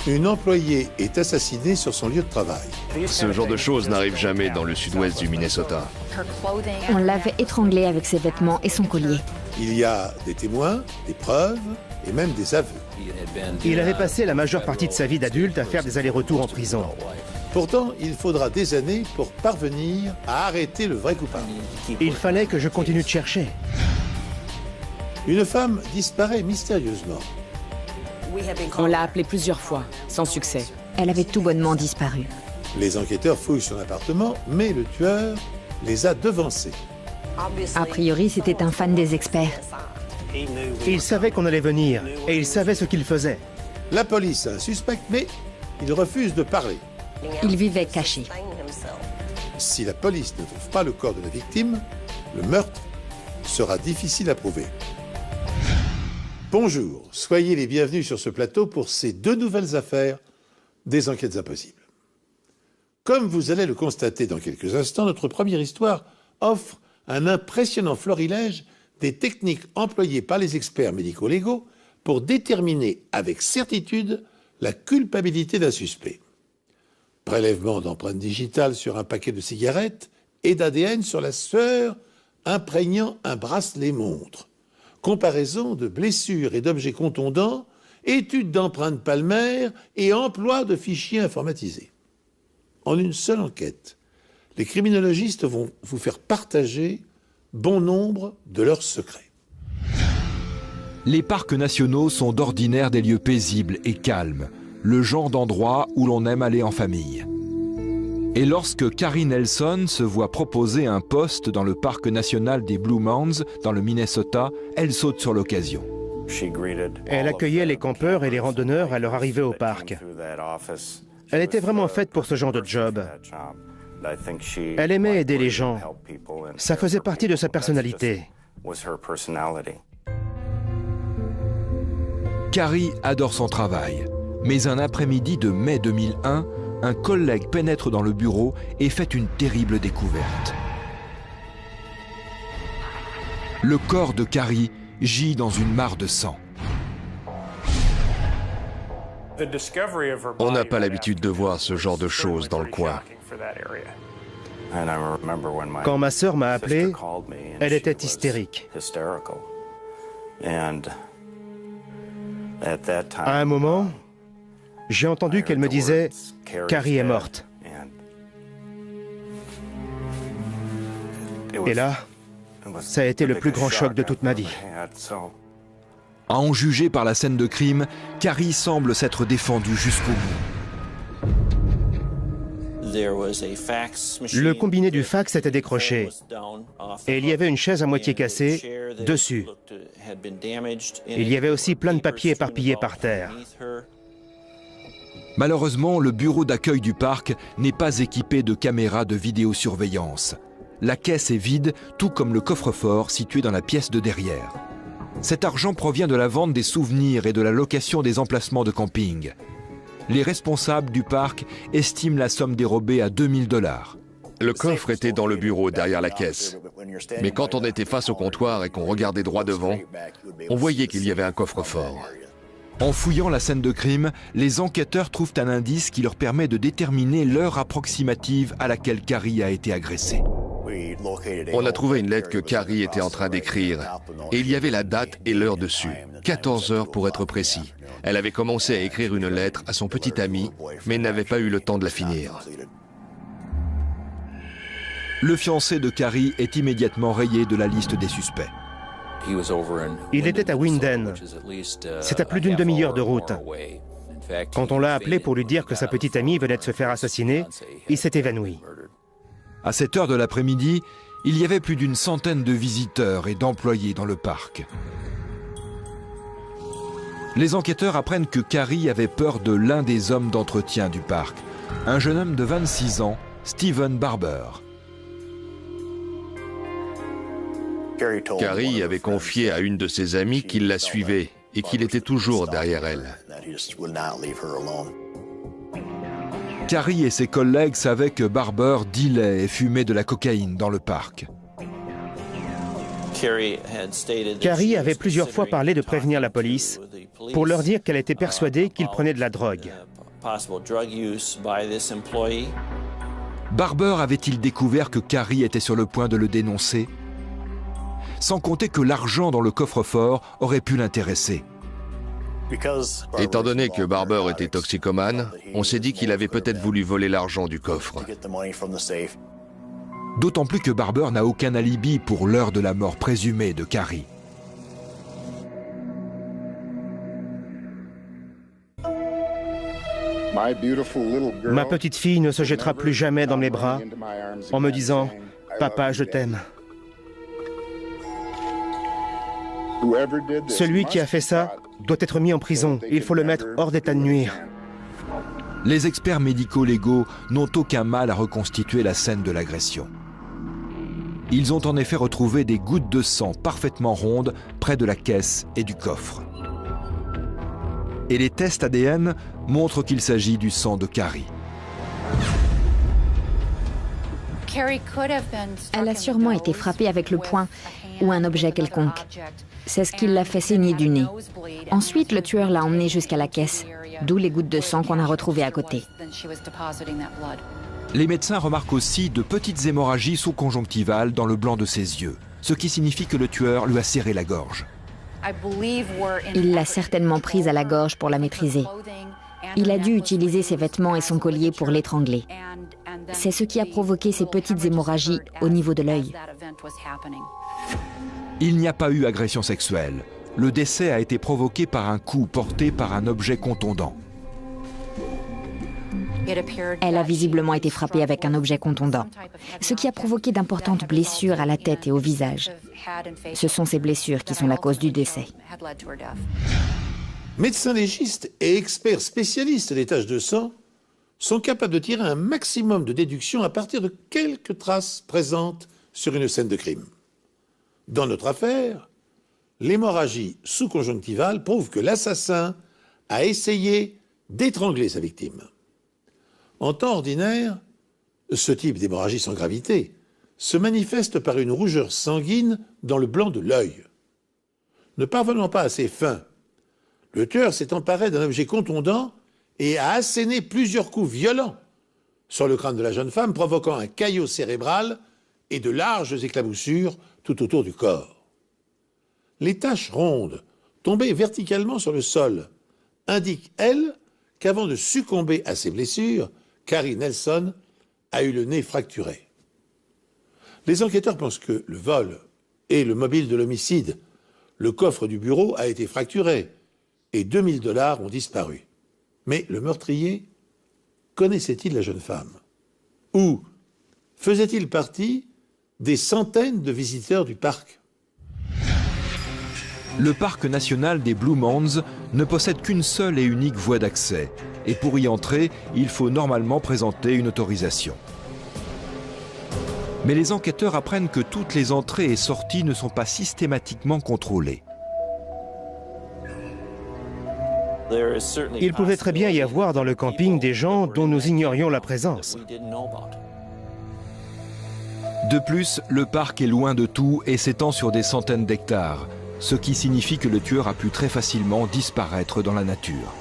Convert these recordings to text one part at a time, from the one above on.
Une employée est assassinée sur son lieu de travail. Ce genre de choses n'arrive jamais dans le sud-ouest du Minnesota. On l'avait étranglée avec ses vêtements et son collier. Il y a des témoins, des preuves et même des aveux. Il avait passé la majeure partie de sa vie d'adulte à faire des allers-retours en prison. Pourtant, il faudra des années pour parvenir à arrêter le vrai coupable. Il fallait que je continue de chercher. Une femme disparaît mystérieusement. On l'a appelée plusieurs fois, sans succès. Elle avait tout bonnement disparu. Les enquêteurs fouillent son appartement, mais le tueur les a devancés. A priori, c'était un fan des experts. Il savait qu'on allait venir et il savait ce qu'il faisait. La police a un suspect, mais il refuse de parler. Il vivait caché. Si la police ne trouve pas le corps de la victime, le meurtre sera difficile à prouver. Bonjour, soyez les bienvenus sur ce plateau pour ces deux nouvelles affaires des Enquêtes Impossibles. Comme vous allez le constater dans quelques instants, notre première histoire offre un impressionnant florilège des techniques employées par les experts médico-légaux pour déterminer avec certitude la culpabilité d'un suspect. Prélèvement d'empreintes digitales sur un paquet de cigarettes et d'ADN sur la sueur imprégnant un bracelet-montre. Comparaison de blessures et d'objets contondants, étude d'empreintes palmaires et emploi de fichiers informatisés. En une seule enquête, les criminologistes vont vous faire partager bon nombre de leurs secrets. Les parcs nationaux sont d'ordinaire des lieux paisibles et calmes, le genre d'endroit où l'on aime aller en famille. Et lorsque Carrie Nelson se voit proposer un poste dans le parc national des Blue Mounds, dans le Minnesota, elle saute sur l'occasion. Elle accueillait les campeurs et les randonneurs à leur arrivée au parc. Elle était vraiment faite pour ce genre de job. Elle aimait aider les gens. Ça faisait partie de sa personnalité. Carrie adore son travail. Mais un après-midi de mai 2001, un collègue pénètre dans le bureau et fait une terrible découverte. Le corps de Carrie gît dans une mare de sang. On n'a pas l'habitude de voir ce genre de choses dans le coin. Quand ma sœur m'a appelé, elle était hystérique. À un moment, j'ai entendu qu'elle me disait « Carrie est morte ». Et là, ça a été le plus grand choc de toute ma vie. À en juger par la scène de crime, Carrie semble s'être défendue jusqu'au bout. Le combiné du fax était décroché et il y avait une chaise à moitié cassée dessus. Il y avait aussi plein de papiers éparpillés par terre. Malheureusement, le bureau d'accueil du parc n'est pas équipé de caméras de vidéosurveillance. La caisse est vide, tout comme le coffre-fort situé dans la pièce de derrière. Cet argent provient de la vente des souvenirs et de la location des emplacements de camping. Les responsables du parc estiment la somme dérobée à 2000 $. Le coffre était dans le bureau derrière la caisse. Mais quand on était face au comptoir et qu'on regardait droit devant, on voyait qu'il y avait un coffre-fort. En fouillant la scène de crime, les enquêteurs trouvent un indice qui leur permet de déterminer l'heure approximative à laquelle Carrie a été agressée. On a trouvé une lettre que Carrie était en train d'écrire et il y avait la date et l'heure dessus, 14 heures pour être précis. Elle avait commencé à écrire une lettre à son petit ami, mais n'avait pas eu le temps de la finir. Le fiancé de Carrie est immédiatement rayé de la liste des suspects. Il était à Winden. C'est à plus d'une demi-heure de route. Quand on l'a appelé pour lui dire que sa petite amie venait de se faire assassiner, il s'est évanoui. À cette heure de l'après-midi, il y avait plus d'une centaine de visiteurs et d'employés dans le parc. Les enquêteurs apprennent que Carrie avait peur de l'un des hommes d'entretien du parc, un jeune homme de 26 ans, Steven Barber. Carrie avait confié à une de ses amies qu'il la suivait et qu'il était toujours derrière elle. Carrie et ses collègues savaient que Barber dealait et fumait de la cocaïne dans le parc. Carrie avait plusieurs fois parlé de prévenir la police pour leur dire qu'elle était persuadée qu'il prenait de la drogue. Barber avait-il découvert que Carrie était sur le point de le dénoncer? Sans compter que l'argent dans le coffre-fort aurait pu l'intéresser. Étant donné que Barber était toxicomane, on s'est dit qu'il avait peut-être voulu voler l'argent du coffre. D'autant plus que Barber n'a aucun alibi pour l'heure de la mort présumée de Carrie. Ma petite fille ne se jettera plus jamais dans mes bras en me disant « Papa, je t'aime ». Celui qui a fait ça doit être mis en prison. Il faut le mettre hors d'état de nuire. Les experts médico-légaux n'ont aucun mal à reconstituer la scène de l'agression. Ils ont en effet retrouvé des gouttes de sang parfaitement rondes près de la caisse et du coffre. Et les tests ADN montrent qu'il s'agit du sang de Carrie. Elle a sûrement été frappée avec le poing ou un objet quelconque. C'est ce qui l'a fait saigner du nez. Ensuite, le tueur l'a emmenée jusqu'à la caisse, d'où les gouttes de sang qu'on a retrouvées à côté. Les médecins remarquent aussi de petites hémorragies sous-conjonctivales dans le blanc de ses yeux, ce qui signifie que le tueur lui a serré la gorge. Il l'a certainement prise à la gorge pour la maîtriser. Il a dû utiliser ses vêtements et son collier pour l'étrangler. C'est ce qui a provoqué ces petites hémorragies au niveau de l'œil. Il n'y a pas eu agression sexuelle. Le décès a été provoqué par un coup porté par un objet contondant. Elle a visiblement été frappée avec un objet contondant, ce qui a provoqué d'importantes blessures à la tête et au visage. Ce sont ces blessures qui sont la cause du décès. Médecins légistes et experts spécialistes des taches de sang sont capables de tirer un maximum de déductions à partir de quelques traces présentes sur une scène de crime. Dans notre affaire, l'hémorragie sous-conjonctivale prouve que l'assassin a essayé d'étrangler sa victime. En temps ordinaire, ce type d'hémorragie sans gravité se manifeste par une rougeur sanguine dans le blanc de l'œil. Ne parvenant pas à ses fins, le tueur s'est emparé d'un objet contondant et a asséné plusieurs coups violents sur le crâne de la jeune femme, provoquant un caillot cérébral et de larges éclaboussures tout autour du corps. Les taches rondes, tombées verticalement sur le sol, indiquent, elles, qu'avant de succomber à ses blessures, Carrie Nelson a eu le nez fracturé. Les enquêteurs pensent que le vol et le mobile de l'homicide, le coffre du bureau a été fracturé et 2000 $ ont disparu. Mais le meurtrier connaissait-il la jeune femme? Ou faisait-il partie des centaines de visiteurs du parc? Le parc national des Blue Mounds ne possède qu'une seule et unique voie d'accès. Et pour y entrer, il faut normalement présenter une autorisation. Mais les enquêteurs apprennent que toutes les entrées et sorties ne sont pas systématiquement contrôlées. Il pouvait très bien y avoir dans le camping des gens dont nous ignorions la présence. De plus, le parc est loin de tout et s'étend sur des centaines d'hectares, ce qui signifie que le tueur a pu très facilement disparaître dans la nature.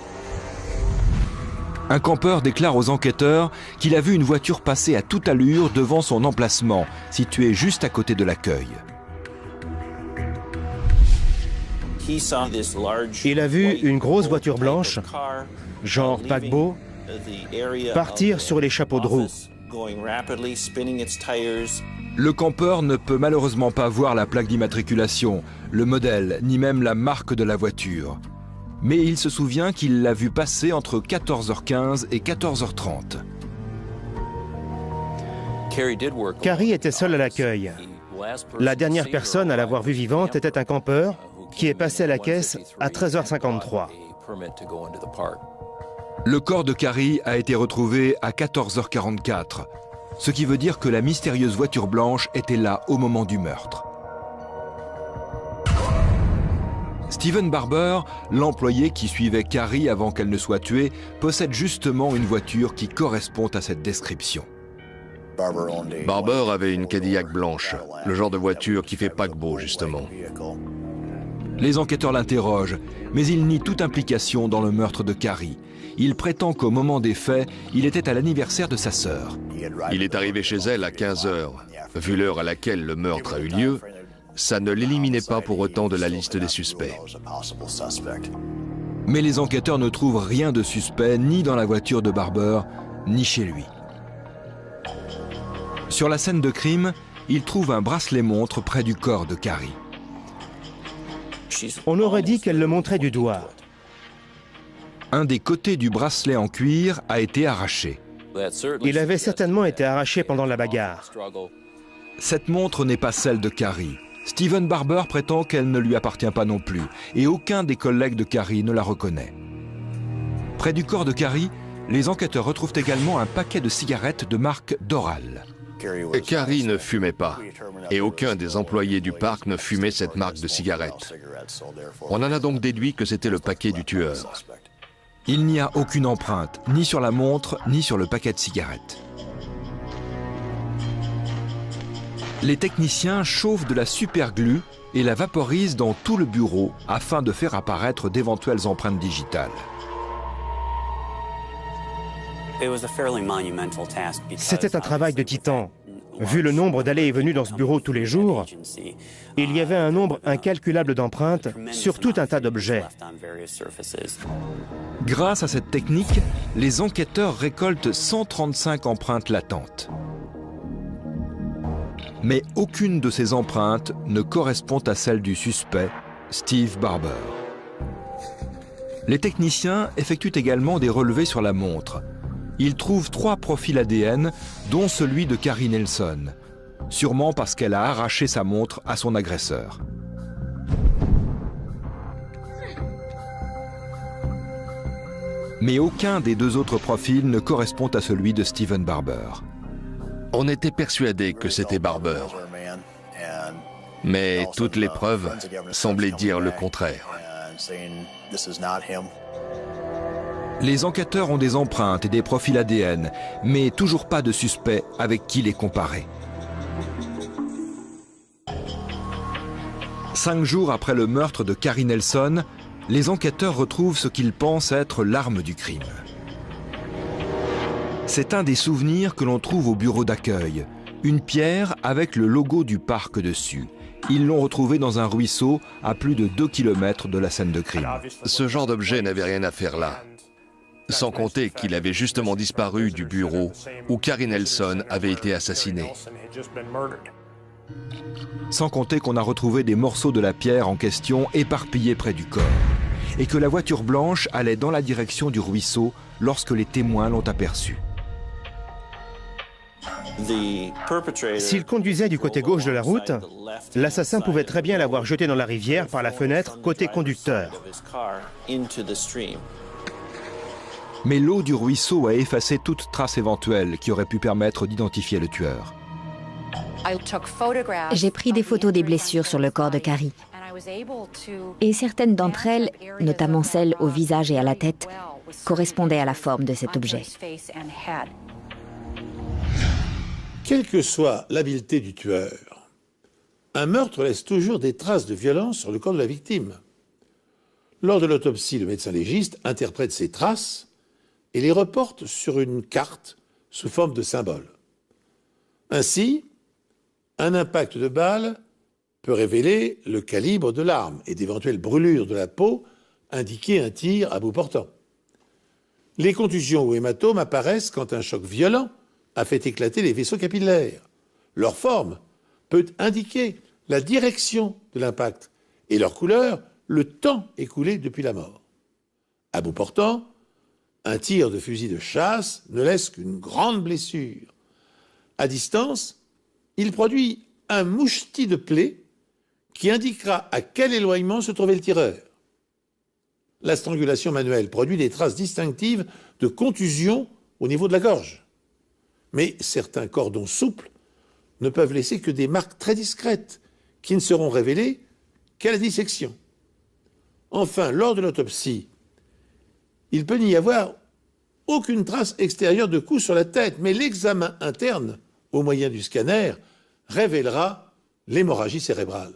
Un campeur déclare aux enquêteurs qu'il a vu une voiture passer à toute allure devant son emplacement, situé juste à côté de l'accueil. Il a vu une grosse voiture blanche, genre paquebot, partir sur les chapeaux de roue. Le campeur ne peut malheureusement pas voir la plaque d'immatriculation, le modèle, ni même la marque de la voiture. Mais il se souvient qu'il l'a vu passer entre 14h15 et 14h30. Carrie était seule à l'accueil. La dernière personne à l'avoir vue vivante était un campeur qui est passé à la caisse à 13h53. Le corps de Carrie a été retrouvé à 14h44, ce qui veut dire que la mystérieuse voiture blanche était là au moment du meurtre. Steven Barber, l'employé qui suivait Carrie avant qu'elle ne soit tuée, possède justement une voiture qui correspond à cette description. Barber avait une Cadillac blanche, le genre de voiture qui fait paquebot justement. Les enquêteurs l'interrogent, mais il nie toute implication dans le meurtre de Carrie. Il prétend qu'au moment des faits, il était à l'anniversaire de sa sœur. Il est arrivé chez elle à 15 heures. Vu l'heure à laquelle le meurtre a eu lieu, ça ne l'éliminait pas pour autant de la liste des suspects. Mais les enquêteurs ne trouvent rien de suspect ni dans la voiture de Barber, ni chez lui. Sur la scène de crime, ils trouvent un bracelet-montre près du corps de Carrie. On aurait dit qu'elle le montrait du doigt. Un des côtés du bracelet en cuir a été arraché. Il avait certainement été arraché pendant la bagarre. Cette montre n'est pas celle de Carrie. Steven Barber prétend qu'elle ne lui appartient pas non plus, et aucun des collègues de Carrie ne la reconnaît. Près du corps de Carrie, les enquêteurs retrouvent également un paquet de cigarettes de marque Doral. Carrie ne fumait pas, et aucun des employés du parc ne fumait cette marque de cigarette. On en a donc déduit que c'était le paquet du tueur. Il n'y a aucune empreinte, ni sur la montre, ni sur le paquet de cigarettes. Les techniciens chauffent de la superglue et la vaporisent dans tout le bureau afin de faire apparaître d'éventuelles empreintes digitales. C'était un travail de titan. Vu le nombre d'allées et venues dans ce bureau tous les jours, il y avait un nombre incalculable d'empreintes sur tout un tas d'objets. Grâce à cette technique, les enquêteurs récoltent 135 empreintes latentes. Mais aucune de ces empreintes ne correspond à celle du suspect, Steve Barber. Les techniciens effectuent également des relevés sur la montre. Ils trouvent 3 profils ADN, dont celui de Carrie Nelson, sûrement parce qu'elle a arraché sa montre à son agresseur. Mais aucun des 2 autres profils ne correspond à celui de Steven Barber. On était persuadé que c'était Barber, mais toutes les preuves semblaient dire le contraire. Les enquêteurs ont des empreintes et des profils ADN, mais toujours pas de suspect avec qui les comparer. 5 jours après le meurtre de Carrie Nelson, les enquêteurs retrouvent ce qu'ils pensent être l'arme du crime. C'est un des souvenirs que l'on trouve au bureau d'accueil, une pierre avec le logo du parc dessus. Ils l'ont retrouvée dans un ruisseau à plus de 2 km de la scène de crime. Ce genre d'objet n'avait rien à faire là. Sans compter qu'il avait justement disparu du bureau où Carrie Nelson avait été assassinée. Sans compter qu'on a retrouvé des morceaux de la pierre en question éparpillés près du corps. Et que la voiture blanche allait dans la direction du ruisseau lorsque les témoins l'ont aperçue. S'il conduisait du côté gauche de la route, l'assassin pouvait très bien l'avoir jeté dans la rivière par la fenêtre côté conducteur. Mais l'eau du ruisseau a effacé toute trace éventuelle qui aurait pu permettre d'identifier le tueur. J'ai pris des photos des blessures sur le corps de Carrie. Et certaines d'entre elles, notamment celles au visage et à la tête, correspondaient à la forme de cet objet. Quelle que soit l'habileté du tueur, un meurtre laisse toujours des traces de violence sur le corps de la victime. Lors de l'autopsie, le médecin légiste interprète ces traces et les reporte sur une carte sous forme de symbole. Ainsi, un impact de balle peut révéler le calibre de l'arme et d'éventuelles brûlures de la peau indiquer un tir à bout portant. Les contusions ou hématomes apparaissent quand un choc violent a fait éclater les vaisseaux capillaires. Leur forme peut indiquer la direction de l'impact et leur couleur, le temps écoulé depuis la mort. À bout portant, un tir de fusil de chasse ne laisse qu'une grande blessure. À distance, il produit un mouchetis de plaie qui indiquera à quel éloignement se trouvait le tireur. La strangulation manuelle produit des traces distinctives de contusion au niveau de la gorge. Mais certains cordons souples ne peuvent laisser que des marques très discrètes qui ne seront révélées qu'à la dissection. Enfin, lors de l'autopsie, il peut n'y avoir aucune trace extérieure de coup sur la tête, mais l'examen interne, au moyen du scanner, révélera l'hémorragie cérébrale.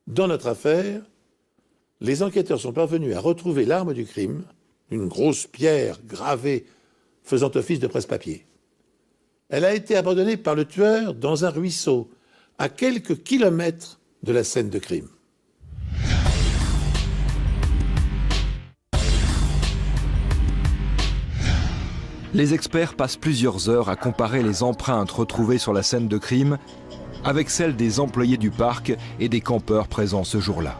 Dans notre affaire, les enquêteurs sont parvenus à retrouver l'arme du crime, une grosse pierre gravée faisant office de presse-papier. Elle a été abandonnée par le tueur dans un ruisseau, à quelques kilomètres de la scène de crime. Les experts passent plusieurs heures à comparer les empreintes retrouvées sur la scène de crime avec celles des employés du parc et des campeurs présents ce jour-là.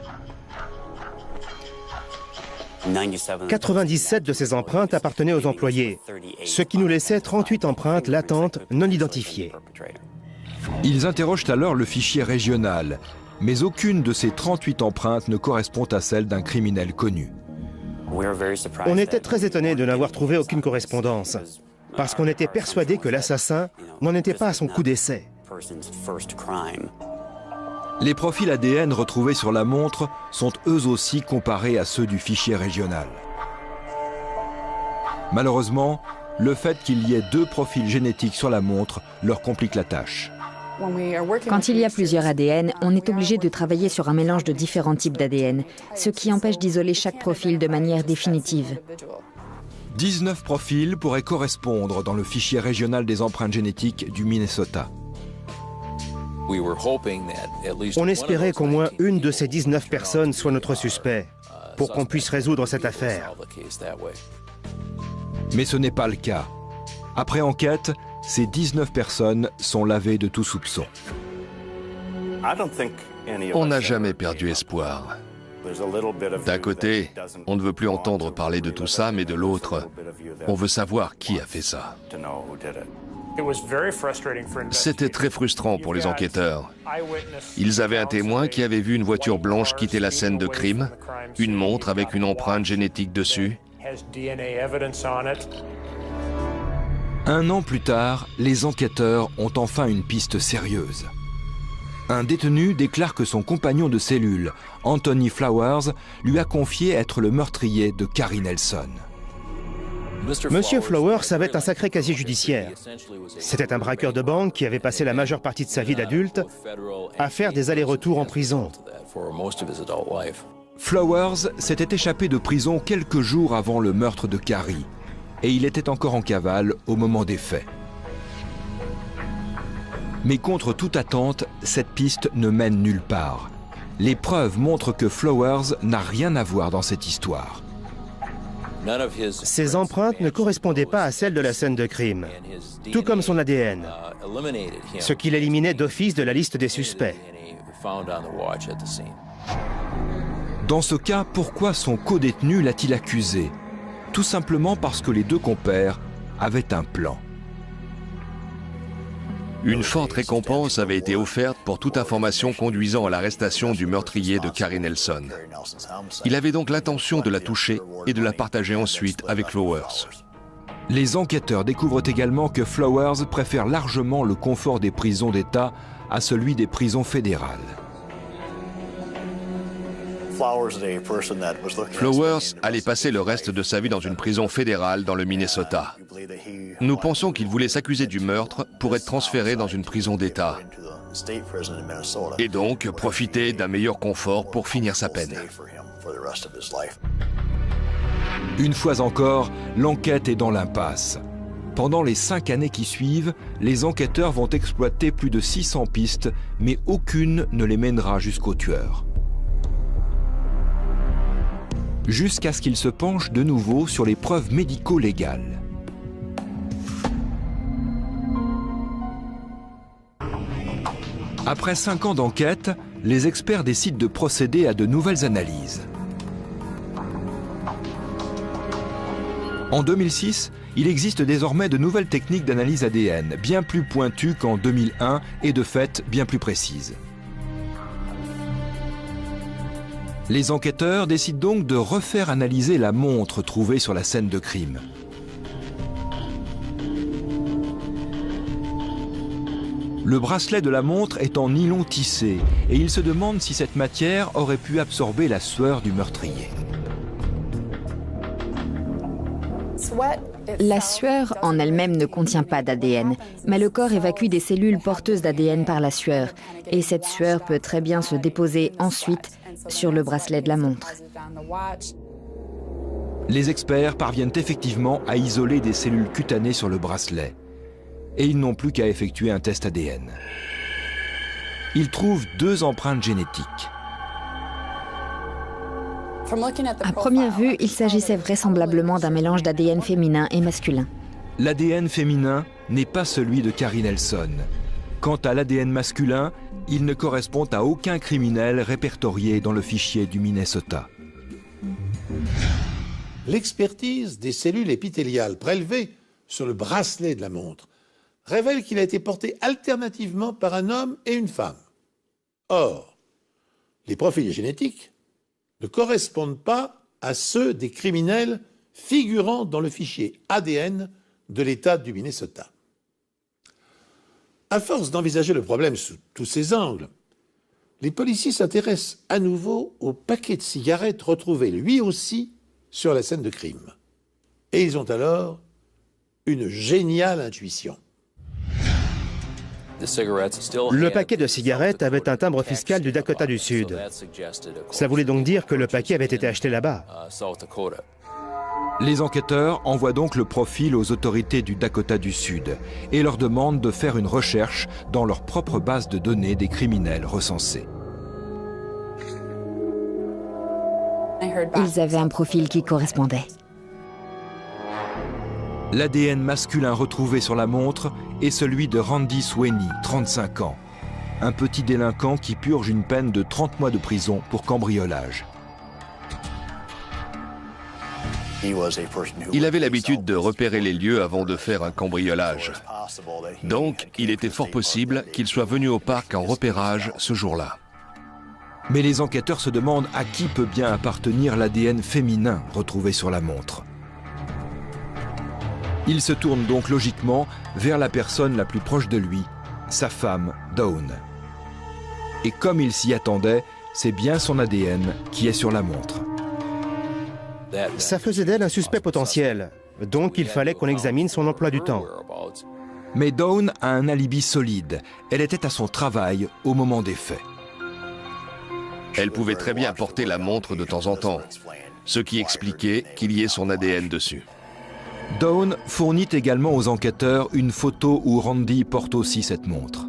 97 de ces empreintes appartenaient aux employés, ce qui nous laissait 38 empreintes latentes non identifiées. Ils interrogent alors le fichier régional, mais aucune de ces 38 empreintes ne correspond à celle d'un criminel connu. On était très étonnés de n'avoir trouvé aucune correspondance, parce qu'on était persuadés que l'assassin n'en était pas à son coup d'essai. Les profils ADN retrouvés sur la montre sont eux aussi comparés à ceux du fichier régional. Malheureusement, le fait qu'il y ait 2 profils génétiques sur la montre leur complique la tâche. Quand il y a plusieurs ADN, on est obligé de travailler sur un mélange de différents types d'ADN, ce qui empêche d'isoler chaque profil de manière définitive. 19 profils pourraient correspondre dans le fichier régional des empreintes génétiques du Minnesota. On espérait qu'au moins une de ces 19 personnes soit notre suspect, pour qu'on puisse résoudre cette affaire. Mais ce n'est pas le cas. Après enquête, ces 19 personnes sont lavées de tout soupçon. On n'a jamais perdu espoir. D'un côté, on ne veut plus entendre parler de tout ça, mais de l'autre, on veut savoir qui a fait ça. C'était très frustrant pour les enquêteurs. Ils avaient un témoin qui avait vu une voiture blanche quitter la scène de crime, une montre avec une empreinte génétique dessus. Un an plus tard, les enquêteurs ont enfin une piste sérieuse. Un détenu déclare que son compagnon de cellule, Anthony Flowers, lui a confié être le meurtrier de Carrie Nelson. Monsieur Flowers avait un sacré casier judiciaire. C'était un braqueur de banque qui avait passé la majeure partie de sa vie d'adulte à faire des allers-retours en prison. Flowers s'était échappé de prison quelques jours avant le meurtre de Carrie, et il était encore en cavale au moment des faits. Mais contre toute attente, cette piste ne mène nulle part. Les preuves montrent que Flowers n'a rien à voir dans cette histoire. Ces empreintes ne correspondaient pas à celles de la scène de crime, tout comme son ADN, ce qui l'éliminait d'office de la liste des suspects. Dans ce cas, pourquoi son codétenu l'a-t-il accusé? Tout simplement parce que les 2 compères avaient un plan. Une forte récompense avait été offerte pour toute information conduisant à l'arrestation du meurtrier de Carrie Nelson. Il avait donc l'intention de la toucher et de la partager ensuite avec Flowers. Les enquêteurs découvrent également que Flowers préfère largement le confort des prisons d'État à celui des prisons fédérales. Flowers allait passer le reste de sa vie dans une prison fédérale dans le Minnesota. Nous pensons qu'il voulait s'accuser du meurtre pour être transféré dans une prison d'État et donc profiter d'un meilleur confort pour finir sa peine. Une fois encore, l'enquête est dans l'impasse. Pendant les 5 années qui suivent, les enquêteurs vont exploiter plus de 600 pistes, mais aucune ne les mènera jusqu'au tueur. Jusqu'à ce qu'ils se penchent de nouveau sur les preuves médico-légales. Après 5 ans d'enquête, les experts décident de procéder à de nouvelles analyses. En 2006, il existe désormais de nouvelles techniques d'analyse ADN, bien plus pointues qu'en 2001 et de fait bien plus précises. Les enquêteurs décident donc de refaire analyser la montre trouvée sur la scène de crime. Le bracelet de la montre est en nylon tissé et ils se demandent si cette matière aurait pu absorber la sueur du meurtrier. La sueur en elle-même ne contient pas d'ADN, mais le corps évacue des cellules porteuses d'ADN par la sueur. Et cette sueur peut très bien se déposer ensuite sur le bracelet de la montre. Les experts parviennent effectivement à isoler des cellules cutanées sur le bracelet. Et ils n'ont plus qu'à effectuer un test ADN. Ils trouvent 2 empreintes génétiques. À première vue, il s'agissait vraisemblablement d'un mélange d'ADN féminin et masculin. L'ADN féminin n'est pas celui de Carrie Nelson. Quant à l'ADN masculin, il ne correspond à aucun criminel répertorié dans le fichier du Minnesota. L'expertise des cellules épithéliales prélevées sur le bracelet de la montre révèle qu'il a été porté alternativement par un homme et une femme. Or, les profils génétiques ne correspondent pas à ceux des criminels figurant dans le fichier ADN de l'État du Minnesota. À force d'envisager le problème sous tous ses angles, les policiers s'intéressent à nouveau au paquet de cigarettes retrouvé lui aussi sur la scène de crime. Et ils ont alors une géniale intuition. Le paquet de cigarettes avait un timbre fiscal du Dakota du Sud. Ça voulait donc dire que le paquet avait été acheté là-bas. Les enquêteurs envoient donc le profil aux autorités du Dakota du Sud et leur demandent de faire une recherche dans leur propre base de données des criminels recensés. Ils avaient un profil qui correspondait. L'ADN masculin retrouvé sur la montre est celui de Randy Sweeney, 35 ans, un petit délinquant qui purge une peine de 30 mois de prison pour cambriolage. Il avait l'habitude de repérer les lieux avant de faire un cambriolage. Donc, il était fort possible qu'il soit venu au parc en repérage ce jour-là. Mais les enquêteurs se demandent à qui peut bien appartenir l'ADN féminin retrouvé sur la montre. Ils se tournent donc logiquement vers la personne la plus proche de lui, sa femme, Dawn. Et comme il s'y attendait, c'est bien son ADN qui est sur la montre. Ça faisait d'elle un suspect potentiel, donc il fallait qu'on examine son emploi du temps. Mais Dawn a un alibi solide. Elle était à son travail au moment des faits. Elle pouvait très bien porter la montre de temps en temps, ce qui expliquait qu'il y ait son ADN dessus. Dawn fournit également aux enquêteurs une photo où Randy porte aussi cette montre.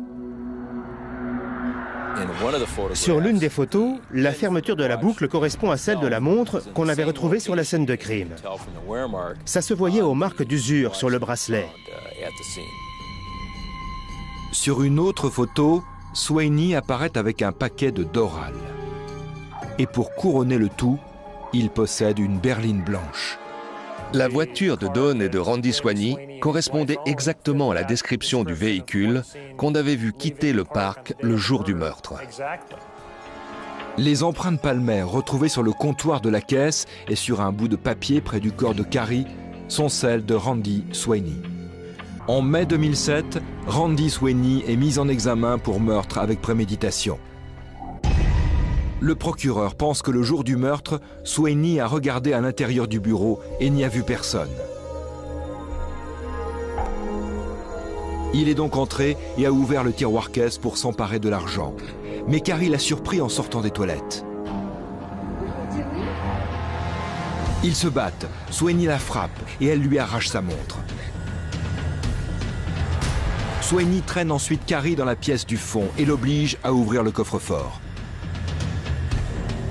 Sur l'une des photos, la fermeture de la boucle correspond à celle de la montre qu'on avait retrouvée sur la scène de crime. Ça se voyait aux marques d'usure sur le bracelet. Sur une autre photo, Sweeney apparaît avec un paquet de Doral. Et pour couronner le tout, il possède une berline blanche. La voiture de Dawn et de Randy Sweeney correspondait exactement à la description du véhicule qu'on avait vu quitter le parc le jour du meurtre. Les empreintes palmaires retrouvées sur le comptoir de la caisse et sur un bout de papier près du corps de Carrie sont celles de Randy Sweeney. En mai 2007, Randy Sweeney est mis en examen pour meurtre avec préméditation. Le procureur pense que le jour du meurtre, Sweeney a regardé à l'intérieur du bureau et n'y a vu personne. Il est donc entré et a ouvert le tiroir-caisse pour s'emparer de l'argent. Mais Carrie l'a surpris en sortant des toilettes. Ils se battent, Sweeney la frappe et elle lui arrache sa montre. Sweeney traîne ensuite Carrie dans la pièce du fond et l'oblige à ouvrir le coffre-fort.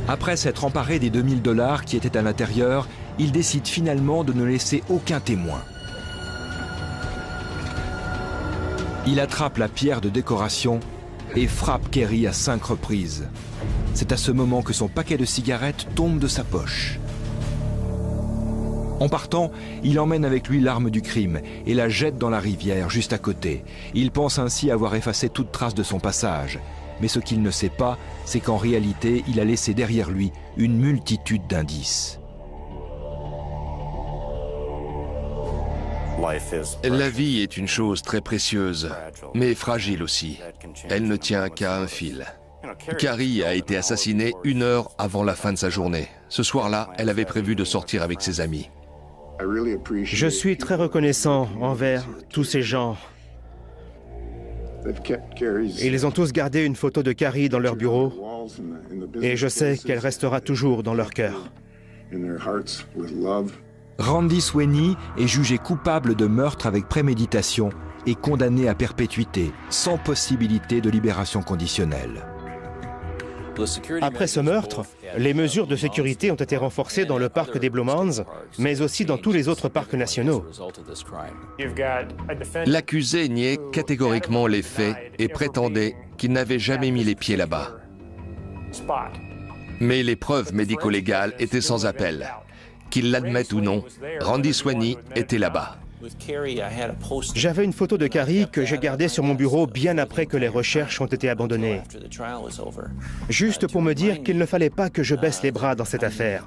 Après s'être emparé des 2000 $ qui étaient à l'intérieur, il décide finalement de ne laisser aucun témoin. Il attrape la pierre de décoration et frappe Carrie à 5 reprises. C'est à ce moment que son paquet de cigarettes tombe de sa poche. En partant, il emmène avec lui l'arme du crime et la jette dans la rivière juste à côté. Il pense ainsi avoir effacé toute trace de son passage. Mais ce qu'il ne sait pas, c'est qu'en réalité, il a laissé derrière lui une multitude d'indices. La vie est une chose très précieuse, mais fragile aussi. Elle ne tient qu'à un fil. Carrie a été assassinée 1 heure avant la fin de sa journée. Ce soir-là, elle avait prévu de sortir avec ses amis. Je suis très reconnaissant envers tous ces gens. Ils ont tous gardé une photo de Carrie dans leur bureau Et je sais qu'elle restera toujours dans leur cœur. Randy Sweeney est jugé coupable de meurtre avec préméditation et condamné à perpétuité, sans possibilité de libération conditionnelle. Après ce meurtre, les mesures de sécurité ont été renforcées dans le parc des Blue Mounds, mais aussi dans tous les autres parcs nationaux. L'accusé niait catégoriquement les faits et prétendait qu'il n'avait jamais mis les pieds là-bas. Mais les preuves médico-légales étaient sans appel. Qu'il l'admette ou non, Randy Sweeney était là-bas. J'avais une photo de Carrie que j'ai gardée sur mon bureau bien après que les recherches ont été abandonnées. Juste pour me dire qu'il ne fallait pas que je baisse les bras dans cette affaire.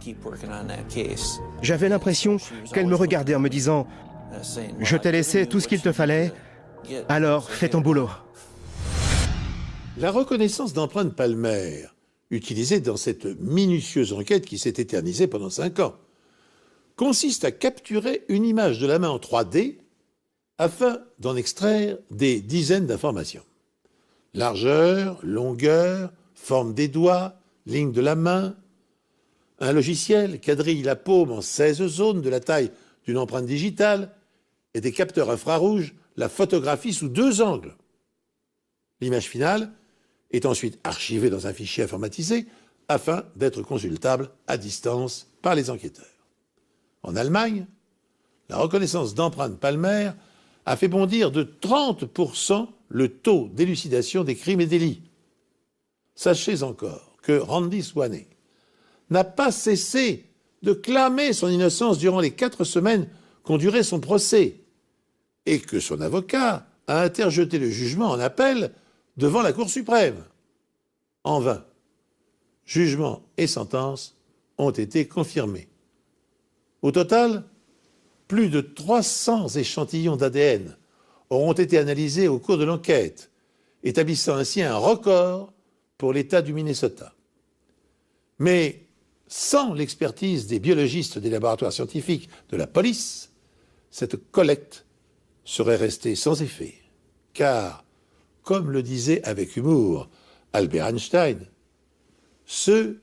J'avais l'impression qu'elle me regardait en me disant « Je t'ai laissé tout ce qu'il te fallait, alors fais ton boulot ». La reconnaissance d'empreintes palmaires, utilisée dans cette minutieuse enquête qui s'est éternisée pendant 5 ans, consiste à capturer une image de la main en 3D afin d'en extraire des dizaines d'informations. Largeur, longueur, forme des doigts, ligne de la main. Un logiciel quadrille la paume en 16 zones de la taille d'une empreinte digitale et des capteurs infrarouges la photographient sous 2 angles. L'image finale est ensuite archivée dans un fichier informatisé afin d'être consultable à distance par les enquêteurs. En Allemagne, la reconnaissance d'empreintes palmaires a fait bondir de 30% le taux d'élucidation des crimes et délits. Sachez encore que Randy Sweeney n'a pas cessé de clamer son innocence durant les 4 semaines qu'ont duré son procès et que son avocat a interjeté le jugement en appel devant la Cour suprême. En vain, jugement et sentence ont été confirmés. Au total, plus de 300 échantillons d'ADN auront été analysés au cours de l'enquête, établissant ainsi un record pour l'État du Minnesota. Mais sans l'expertise des biologistes des laboratoires scientifiques de la police, cette collecte serait restée sans effet. Car, comme le disait avec humour Albert Einstein, ceux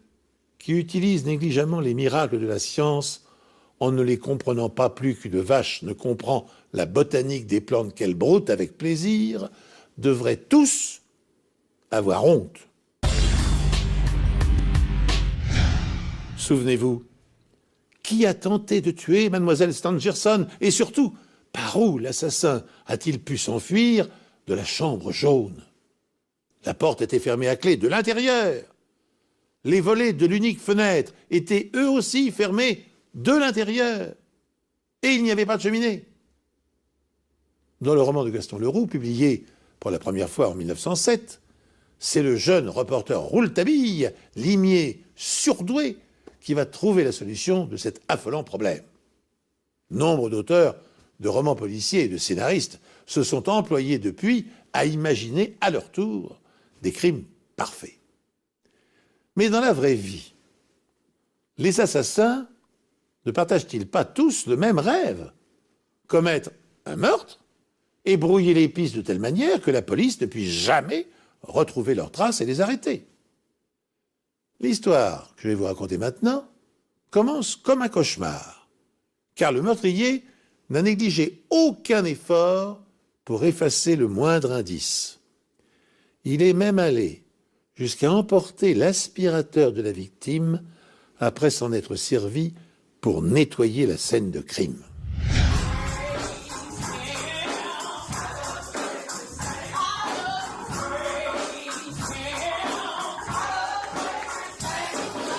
qui utilisent négligemment les miracles de la science en ne les comprenant pas plus qu'une vache ne comprend la botanique des plantes qu'elle broute avec plaisir, devraient tous avoir honte. Souvenez-vous, qui a tenté de tuer mademoiselle Stangerson et surtout, par où l'assassin a-t-il pu s'enfuir de la chambre jaune? La porte était fermée à clé de l'intérieur. Les volets de l'unique fenêtre étaient eux aussi fermés de l'intérieur. Et il n'y avait pas de cheminée. Dans le roman de Gaston Leroux, publié pour la première fois en 1907, c'est le jeune reporter Rouletabille, limier surdoué, qui va trouver la solution de cet affolant problème. Nombre d'auteurs de romans policiers et de scénaristes se sont employés depuis à imaginer à leur tour des crimes parfaits. Mais dans la vraie vie, les assassins ne partagent-ils pas tous le même rêve? Commettre un meurtre et brouiller les pistes de telle manière que la police ne puisse jamais retrouver leurs traces et les arrêter. L'histoire que je vais vous raconter maintenant commence comme un cauchemar, car le meurtrier n'a négligé aucun effort pour effacer le moindre indice. Il est même allé jusqu'à emporter l'aspirateur de la victime après s'en être servi pour nettoyer la scène de crime.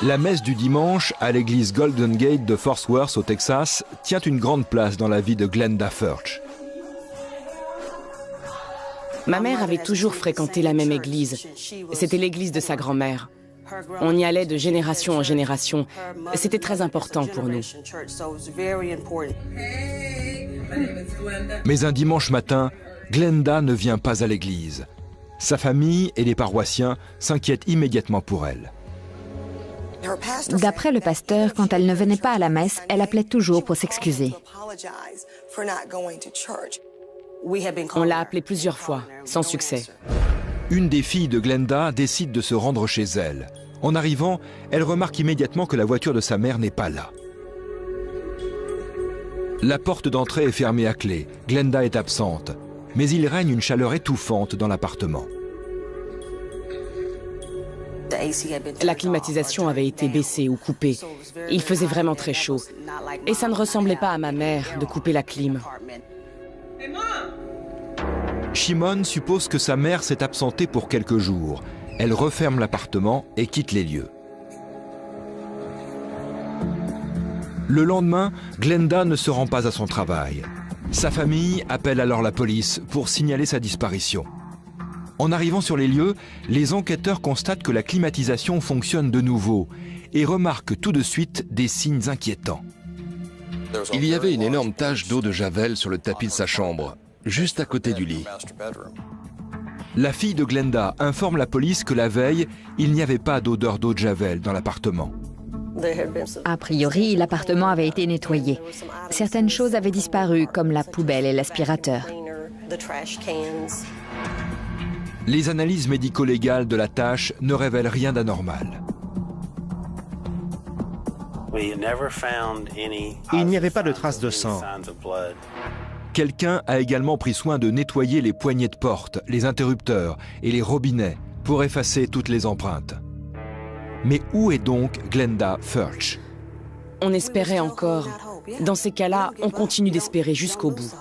La messe du dimanche à l'église Golden Gate de Fort Worth au Texas tient une grande place dans la vie de Glenda Furch. Ma mère avait toujours fréquenté la même église. C'était l'église de sa grand-mère. On y allait de génération en génération. C'était très important pour nous. Mais un dimanche matin, Glenda ne vient pas à l'église. Sa famille et les paroissiens s'inquiètent immédiatement pour elle. D'après le pasteur, quand elle ne venait pas à la messe, elle appelait toujours pour s'excuser. On l'a appelée plusieurs fois, sans succès. une des filles de Glenda décide de se rendre chez elle. En arrivant, elle remarque immédiatement que la voiture de sa mère n'est pas là. La porte d'entrée est fermée à clé. Glenda est absente. Mais il règne une chaleur étouffante dans l'appartement. La climatisation avait été baissée ou coupée. Il faisait vraiment très chaud. Et ça ne ressemblait pas à ma mère de couper la clim. Shimon suppose que sa mère s'est absentée pour quelques jours. Elle referme l'appartement et quitte les lieux. Le lendemain, Glenda ne se rend pas à son travail. Sa famille appelle alors la police pour signaler sa disparition. En arrivant sur les lieux, les enquêteurs constatent que la climatisation fonctionne de nouveau et remarquent tout de suite des signes inquiétants. Il y avait une énorme tache d'eau de javel sur le tapis de sa chambre, juste à côté du lit. La fille de Glenda informe la police que la veille, il n'y avait pas d'odeur d'eau de javel dans l'appartement. A priori, l'appartement avait été nettoyé. Certaines choses avaient disparu, comme la poubelle et l'aspirateur. Les analyses médico-légales de la tache ne révèlent rien d'anormal. Il n'y avait pas de traces de sang. Quelqu'un a également pris soin de nettoyer les poignées de porte, les interrupteurs et les robinets pour effacer toutes les empreintes. Mais où est donc Glenda Furch? On espérait encore. Dans ces cas-là, on continue d'espérer jusqu'au bout.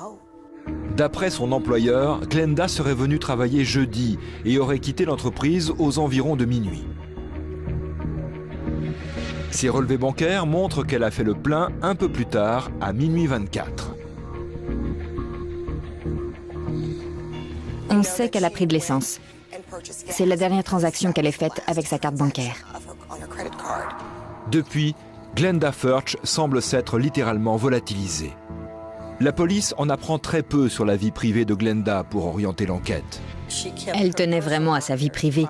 D'après son employeur, Glenda serait venue travailler jeudi et aurait quitté l'entreprise aux environs de minuit. Ses relevés bancaires montrent qu'elle a fait le plein un peu plus tard, à minuit 24. On sait qu'elle a pris de l'essence. C'est la dernière transaction qu'elle ait faite avec sa carte bancaire. Depuis, Glenda Furch semble s'être littéralement volatilisée. La police en apprend très peu sur la vie privée de Glenda pour orienter l'enquête. Elle tenait vraiment à sa vie privée.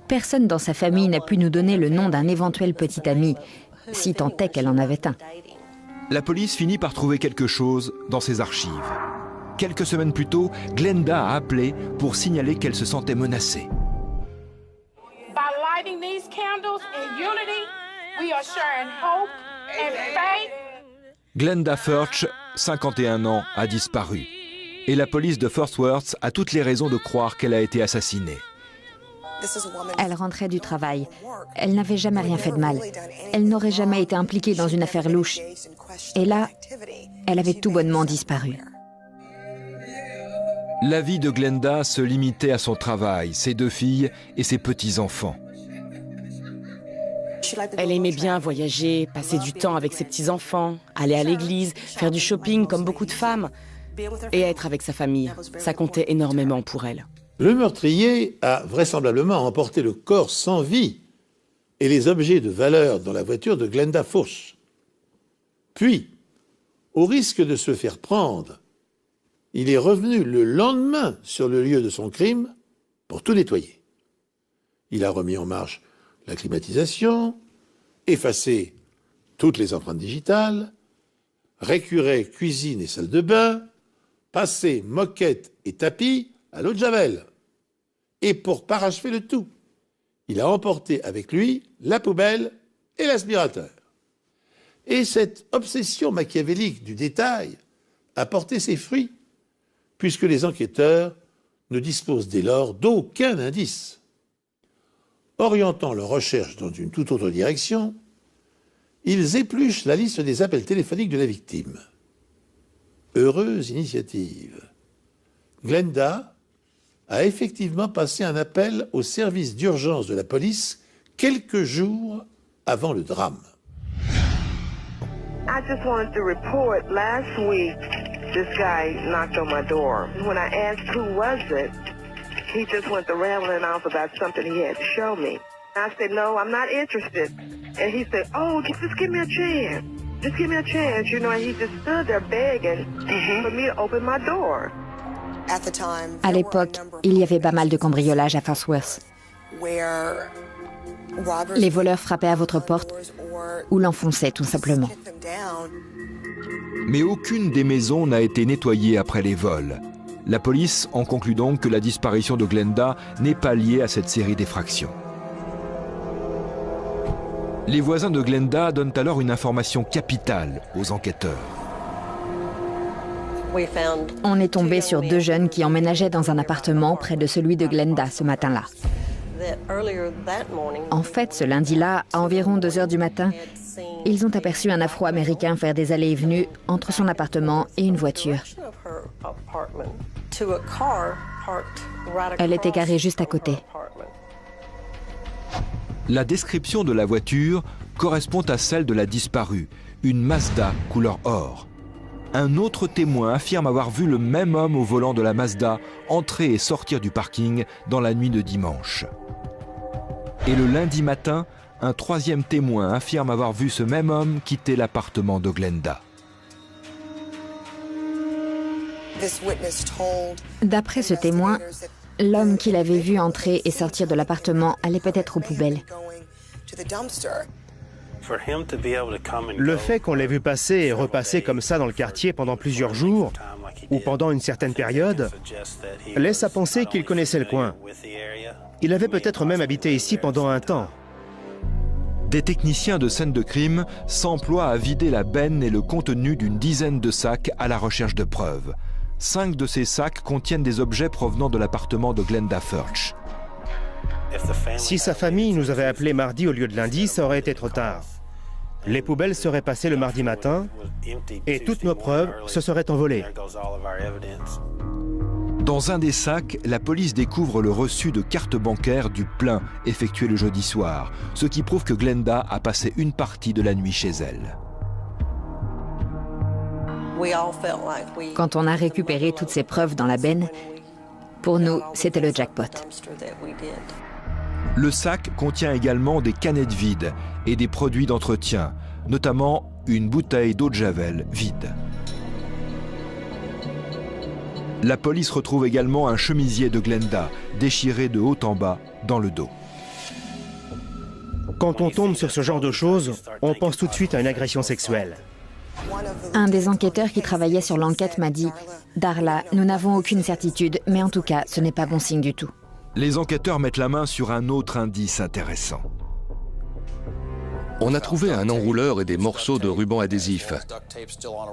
Personne dans sa famille n'a pu nous donner le nom d'un éventuel petit ami, si tant est qu'elle en avait un. La police finit par trouver quelque chose dans ses archives. Quelques semaines plus tôt, Glenda a appelé pour signaler qu'elle se sentait menacée. Glenda Furch, 51 ans, a disparu. Et la police de Fort Worth a toutes les raisons de croire qu'elle a été assassinée. Elle rentrait du travail. Elle n'avait jamais rien fait de mal. Elle n'aurait jamais été impliquée dans une affaire louche. Et là, elle avait tout bonnement disparu. La vie de Glenda se limitait à son travail, ses 2 filles et ses petits-enfants. Elle aimait bien voyager, passer du temps avec ses petits-enfants, aller à l'église, faire du shopping comme beaucoup de femmes, et être avec sa famille. Ça comptait énormément pour elle. Le meurtrier a vraisemblablement emporté le corps sans vie et les objets de valeur dans la voiture de Glenda Furch. Puis, au risque de se faire prendre, il est revenu le lendemain sur le lieu de son crime pour tout nettoyer. Il a remis en marche la climatisation, effacé toutes les empreintes digitales, récuré cuisine et salle de bain, passé moquette et tapis à l'eau de javel. Et pour parachever le tout, il a emporté avec lui la poubelle et l'aspirateur. Et cette obsession machiavélique du détail a porté ses fruits, puisque les enquêteurs ne disposent dès lors d'aucun indice. Orientant leurs recherches dans une toute autre direction, ils épluchent la liste des appels téléphoniques de la victime. Heureuse initiative. Glenda a effectivement passé un appel au service d'urgence de la police quelques jours avant le drame. I just wanted to report last week this guy knocked on my door. When I asked who was it, he just went to rambling off about something he had to show me. I said, no, I'm not interested. And he said, oh, just give me a chance. Just give me a chance, you know, and he just stood there begging for me to open my door. À l'époque, il y avait pas mal de cambriolages à Fort Worth. Les voleurs frappaient à votre porte ou l'enfonçaient tout simplement. Mais aucune des maisons n'a été nettoyée après les vols. La police en conclut donc que la disparition de Glenda n'est pas liée à cette série d'effractions. Les voisins de Glenda donnent alors une information capitale aux enquêteurs. On est tombé sur 2 jeunes qui emménageaient dans un appartement près de celui de Glenda ce matin-là. En fait, ce lundi-là, à environ 2 heures du matin, ils ont aperçu un Afro-Américain faire des allées et venues entre son appartement et une voiture. Elle était garée juste à côté. La description de la voiture correspond à celle de la disparue, une Mazda couleur or. Un autre témoin affirme avoir vu le même homme au volant de la Mazda entrer et sortir du parking dans la nuit de dimanche. Et le lundi matin, un 3e témoin affirme avoir vu ce même homme quitter l'appartement de Glenda. D'après ce témoin, l'homme qu'il avait vu entrer et sortir de l'appartement allait peut-être aux poubelles. Le fait qu'on l'ait vu passer et repasser comme ça dans le quartier pendant plusieurs jours, ou pendant une certaine période, laisse à penser qu'il connaissait le coin. Il avait peut-être même habité ici pendant un temps. Des techniciens de scène de crime s'emploient à vider la benne et le contenu d'une dizaine de sacs à la recherche de preuves. 5 de ces sacs contiennent des objets provenant de l'appartement de Glenda Furch. Si sa famille nous avait appelés mardi au lieu de lundi, ça aurait été trop tard. Les poubelles seraient passées le mardi matin et toutes nos preuves se seraient envolées. Dans un des sacs, la police découvre le reçu de carte bancaire du plein effectué le jeudi soir, ce qui prouve que Glenda a passé une partie de la nuit chez elle. Quand on a récupéré toutes ces preuves dans la benne, pour nous, c'était le jackpot. Le sac contient également des canettes vides et des produits d'entretien, notamment une bouteille d'eau de Javel vide. La police retrouve également un chemisier de Glenda, déchiré de haut en bas dans le dos. Quand on tombe sur ce genre de choses, on pense tout de suite à une agression sexuelle. Un des enquêteurs qui travaillait sur l'enquête m'a dit « Darla, nous n'avons aucune certitude, mais en tout cas, ce n'est pas bon signe du tout. » Les enquêteurs mettent la main sur un autre indice intéressant. On a trouvé un enrouleur et des morceaux de ruban adhésif.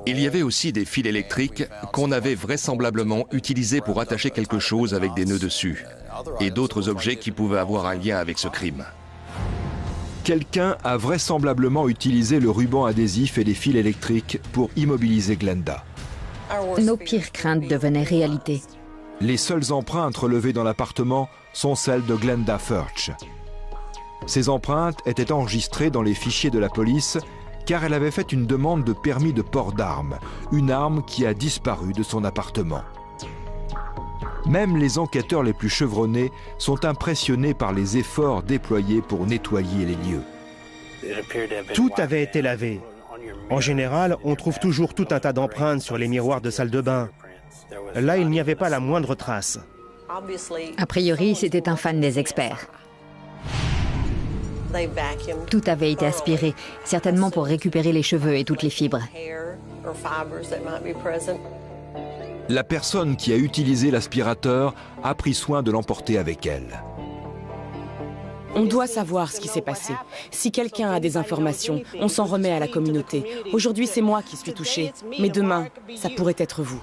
Il y avait aussi des fils électriques qu'on avait vraisemblablement utilisés pour attacher quelque chose avec des nœuds dessus, et d'autres objets qui pouvaient avoir un lien avec ce crime. Quelqu'un a vraisemblablement utilisé le ruban adhésif et les fils électriques pour immobiliser Glenda. Nos pires craintes devenaient réalité. Les seules empreintes relevées dans l'appartement sont celles de Glenda Furch. Ces empreintes étaient enregistrées dans les fichiers de la police car elle avait fait une demande de permis de port d'armes, une arme qui a disparu de son appartement. Même les enquêteurs les plus chevronnés sont impressionnés par les efforts déployés pour nettoyer les lieux. Tout avait été lavé. En général, on trouve toujours tout un tas d'empreintes sur les miroirs de salle de bain. Là, il n'y avait pas la moindre trace. A priori, c'était un fan des experts. Tout avait été aspiré, certainement pour récupérer les cheveux et toutes les fibres. La personne qui a utilisé l'aspirateur a pris soin de l'emporter avec elle. On doit savoir ce qui s'est passé. Si quelqu'un a des informations, on s'en remet à la communauté. Aujourd'hui, c'est moi qui suis touchée, mais demain, ça pourrait être vous.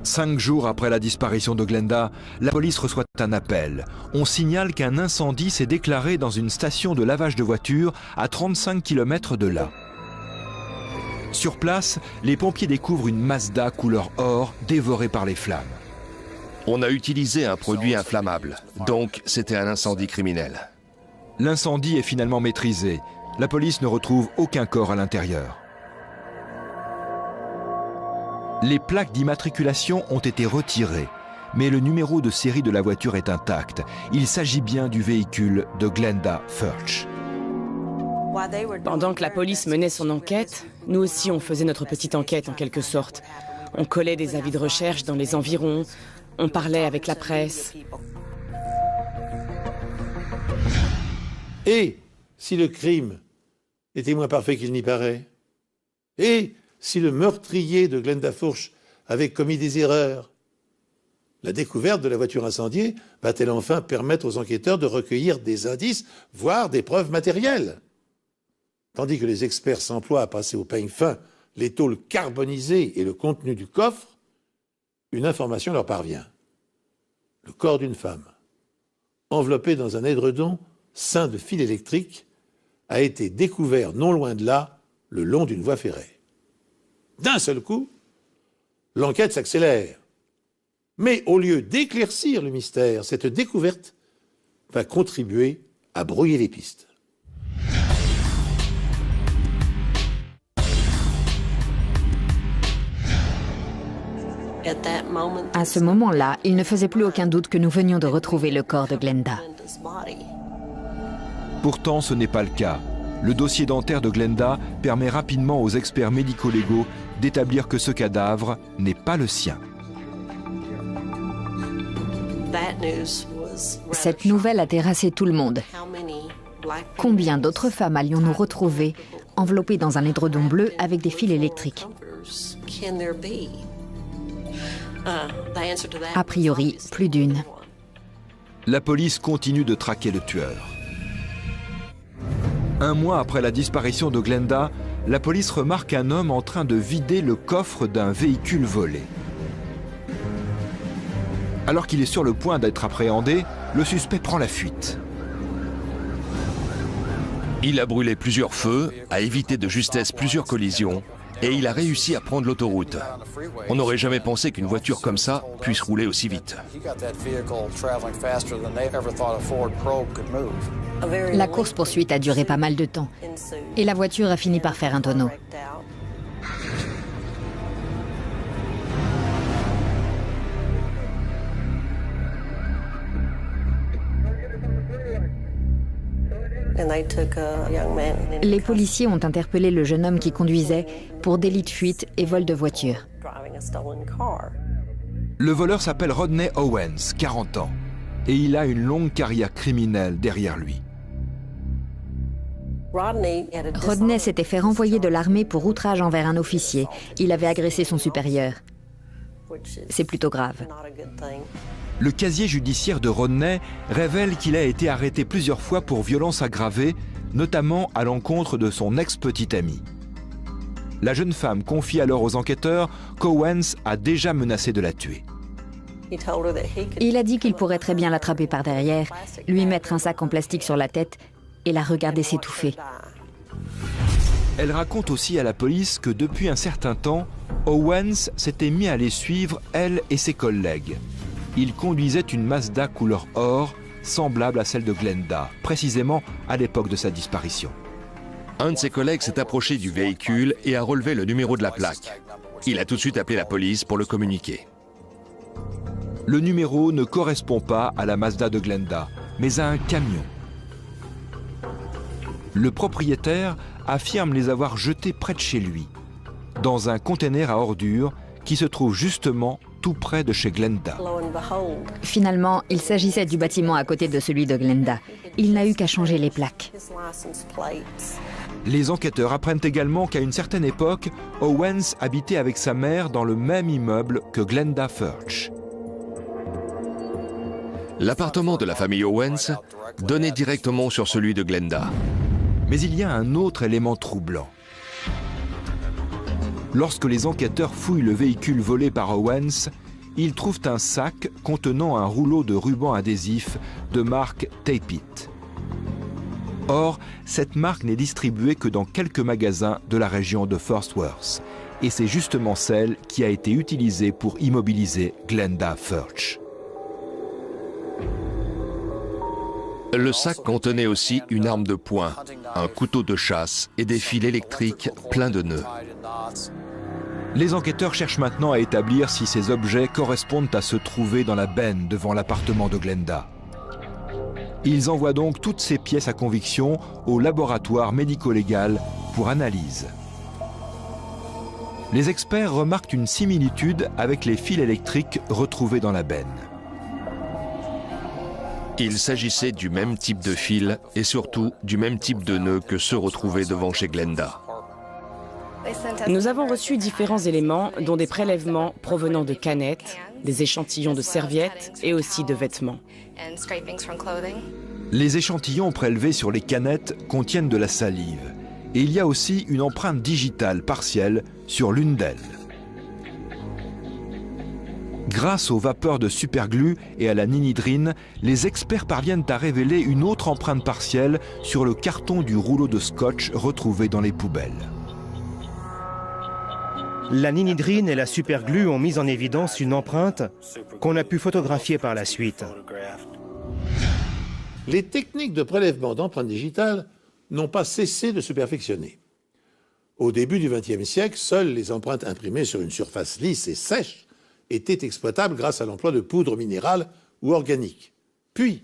5 jours après la disparition de Glenda, la police reçoit un appel. On signale qu'un incendie s'est déclaré dans une station de lavage de voitures à 35 km de là. Sur place, les pompiers découvrent une Mazda couleur or dévorée par les flammes. On a utilisé un produit inflammable, donc c'était un incendie criminel. L'incendie est finalement maîtrisé. La police ne retrouve aucun corps à l'intérieur. Les plaques d'immatriculation ont été retirées, mais le numéro de série de la voiture est intact. Il s'agit bien du véhicule de Glenda Furch. Pendant que la police menait son enquête, nous aussi on faisait notre petite enquête en quelque sorte. On collait des avis de recherche dans les environs, on parlait avec la presse. Et si le crime était moins parfait qu'il n'y paraît? Et si le meurtrier de Glenda Furch avait commis des erreurs? La découverte de la voiture incendiée va-t-elle enfin permettre aux enquêteurs de recueillir des indices, voire des preuves matérielles? Tandis que les experts s'emploient à passer au peigne fin les tôles carbonisées et le contenu du coffre, une information leur parvient. Le corps d'une femme, enveloppé dans un édredon ceint de fils électriques, a été découvert non loin de là, le long d'une voie ferrée. D'un seul coup, l'enquête s'accélère. Mais au lieu d'éclaircir le mystère, cette découverte va contribuer à brouiller les pistes. À ce moment-là, il ne faisait plus aucun doute que nous venions de retrouver le corps de Glenda. Pourtant, ce n'est pas le cas. Le dossier dentaire de Glenda permet rapidement aux experts médico-légaux d'établir que ce cadavre n'est pas le sien. Cette nouvelle a terrassé tout le monde. Combien d'autres femmes allions-nous retrouver enveloppées dans un édredon bleu avec des fils électriques? A priori, plus d'une. La police continue de traquer le tueur. Un mois après la disparition de Glenda, la police remarque un homme en train de vider le coffre d'un véhicule volé. Alors qu'il est sur le point d'être appréhendé, le suspect prend la fuite. Il a brûlé plusieurs feux, a évité de justesse plusieurs collisions et il a réussi à prendre l'autoroute. On n'aurait jamais pensé qu'une voiture comme ça puisse rouler aussi vite. La course-poursuite a duré pas mal de temps et la voiture a fini par faire un tonneau. Les policiers ont interpellé le jeune homme qui conduisait pour délit de fuite et vol de voiture. Le voleur s'appelle Rodney Owens, 40 ans, et il a une longue carrière criminelle derrière lui. Rodney s'était fait renvoyer de l'armée pour outrage envers un officier. Il avait agressé son supérieur. C'est plutôt grave. Le casier judiciaire de Rodney révèle qu'il a été arrêté plusieurs fois pour violences aggravées, notamment à l'encontre de son ex-petite amie. La jeune femme confie alors aux enquêteurs qu'Owens a déjà menacé de la tuer. Il a dit qu'il pourrait très bien l'attraper par derrière, lui mettre un sac en plastique sur la tête et la regarder s'étouffer. Elle raconte aussi à la police que depuis un certain temps, Owens s'était mis à les suivre, elle et ses collègues. Il conduisait une Mazda couleur or, semblable à celle de Glenda, précisément à l'époque de sa disparition. Un de ses collègues s'est approché du véhicule et a relevé le numéro de la plaque. Il a tout de suite appelé la police pour le communiquer. Le numéro ne correspond pas à la Mazda de Glenda, mais à un camion. Le propriétaire affirme les avoir jetés près de chez lui, dans un conteneur à ordures qui se trouve justement tout près de chez Glenda. Finalement, il s'agissait du bâtiment à côté de celui de Glenda. Il n'a eu qu'à changer les plaques. Les enquêteurs apprennent également qu'à une certaine époque, Owens habitait avec sa mère dans le même immeuble que Glenda Furch. L'appartement de la famille Owens donnait directement sur celui de Glenda. Mais il y a un autre élément troublant. Lorsque les enquêteurs fouillent le véhicule volé par Owens, ils trouvent un sac contenant un rouleau de ruban adhésif de marque Tape-It. Or, cette marque n'est distribuée que dans quelques magasins de la région de Fort Worth. Et c'est justement celle qui a été utilisée pour immobiliser Glenda Furch. Le sac contenait aussi une arme de poing, un couteau de chasse et des fils électriques pleins de nœuds. Les enquêteurs cherchent maintenant à établir si ces objets correspondent à se trouver dans la benne devant l'appartement de Glenda. Ils envoient donc toutes ces pièces à conviction au laboratoire médico-légal pour analyse. Les experts remarquent une similitude avec les fils électriques retrouvés dans la benne. Il s'agissait du même type de fil et surtout du même type de nœuds que ceux retrouvés devant chez Glenda. Nous avons reçu différents éléments, dont des prélèvements provenant de canettes, des échantillons de serviettes et aussi de vêtements. Les échantillons prélevés sur les canettes contiennent de la salive. Et il y a aussi une empreinte digitale partielle sur l'une d'elles. Grâce aux vapeurs de superglue et à la ninidrine, les experts parviennent à révéler une autre empreinte partielle sur le carton du rouleau de scotch retrouvé dans les poubelles. La ninidrine et la superglue ont mis en évidence une empreinte qu'on a pu photographier par la suite. Les techniques de prélèvement d'empreintes digitales n'ont pas cessé de se perfectionner. Au début du XXe siècle, seules les empreintes imprimées sur une surface lisse et sèche étaient exploitables grâce à l'emploi de poudres minérales ou organiques. Puis,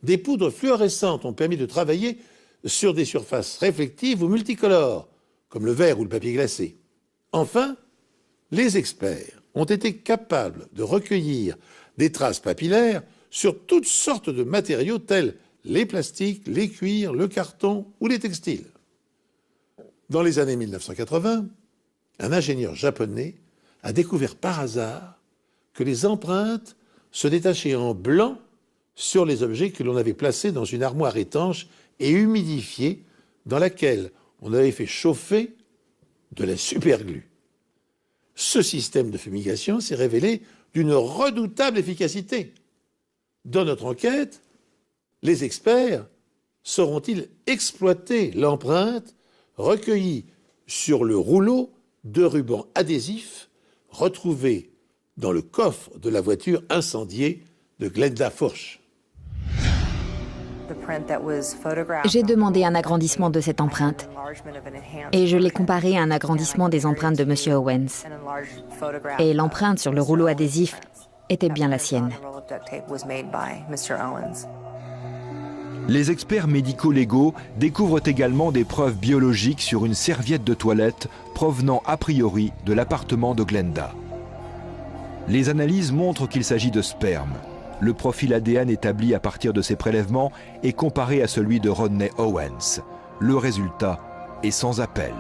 des poudres fluorescentes ont permis de travailler sur des surfaces réflectives ou multicolores, comme le verre ou le papier glacé. Enfin, les experts ont été capables de recueillir des traces papillaires sur toutes sortes de matériaux tels les plastiques, les cuirs, le carton ou les textiles. Dans les années 1980, un ingénieur japonais a découvert par hasard que les empreintes se détachaient en blanc sur les objets que l'on avait placés dans une armoire étanche et humidifiée dans laquelle on avait fait chauffer de la superglue. Ce système de fumigation s'est révélé d'une redoutable efficacité. Dans notre enquête, les experts sauront-ils exploiter l'empreinte recueillie sur le rouleau de ruban adhésif retrouvé dans le coffre de la voiture incendiée de Glenda Furch. J'ai demandé un agrandissement de cette empreinte et je l'ai comparée à un agrandissement des empreintes de M. Owens. Et l'empreinte sur le rouleau adhésif était bien la sienne. Les experts médico-légaux découvrent également des preuves biologiques sur une serviette de toilette provenant a priori de l'appartement de Glenda. Les analyses montrent qu'il s'agit de sperme. Le profil ADN établi à partir de ces prélèvements est comparé à celui de Rodney Owens. Le résultat est sans appel.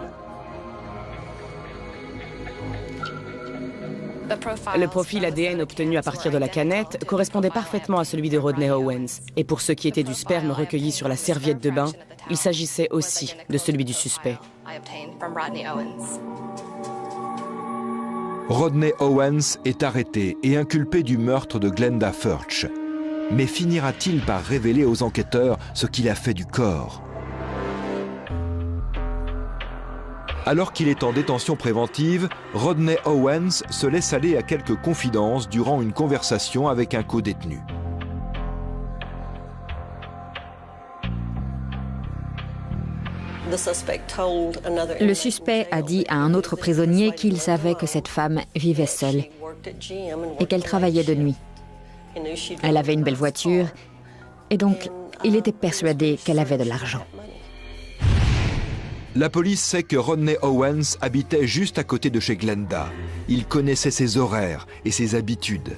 Le profil ADN obtenu à partir de la canette correspondait parfaitement à celui de Rodney Owens. Et pour ce qui était du sperme recueilli sur la serviette de bain, il s'agissait aussi de celui du suspect. Rodney Owens est arrêté et inculpé du meurtre de Glenda Furch. Mais finira-t-il par révéler aux enquêteurs ce qu'il a fait du corps ? Alors qu'il est en détention préventive, Rodney Owens se laisse aller à quelques confidences durant une conversation avec un co-détenu. Le suspect a dit à un autre prisonnier qu'il savait que cette femme vivait seule et qu'elle travaillait de nuit. Elle avait une belle voiture et donc il était persuadé qu'elle avait de l'argent. La police sait que Rodney Owens habitait juste à côté de chez Glenda. Il connaissait ses horaires et ses habitudes.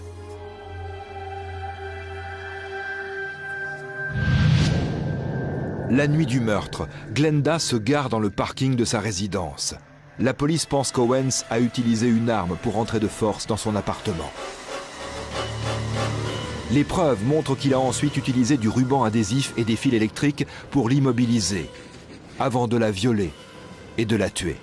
La nuit du meurtre, Glenda se gare dans le parking de sa résidence. La police pense qu'Owens a utilisé une arme pour entrer de force dans son appartement. Les preuves montrent qu'il a ensuite utilisé du ruban adhésif et des fils électriques pour l'immobiliser, avant de la violer et de la tuer.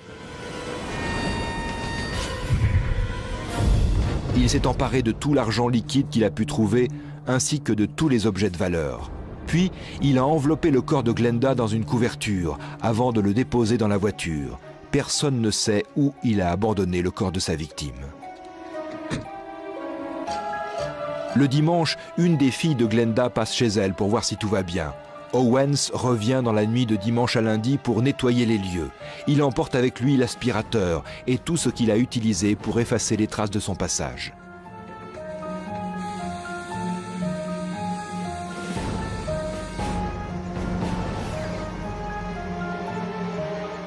Il s'est emparé de tout l'argent liquide qu'il a pu trouver, ainsi que de tous les objets de valeur. Puis, il a enveloppé le corps de Glenda dans une couverture, avant de le déposer dans la voiture. Personne ne sait où il a abandonné le corps de sa victime. Le dimanche, une des filles de Glenda passe chez elle pour voir si tout va bien. Owens revient dans la nuit de dimanche à lundi pour nettoyer les lieux. Il emporte avec lui l'aspirateur et tout ce qu'il a utilisé pour effacer les traces de son passage.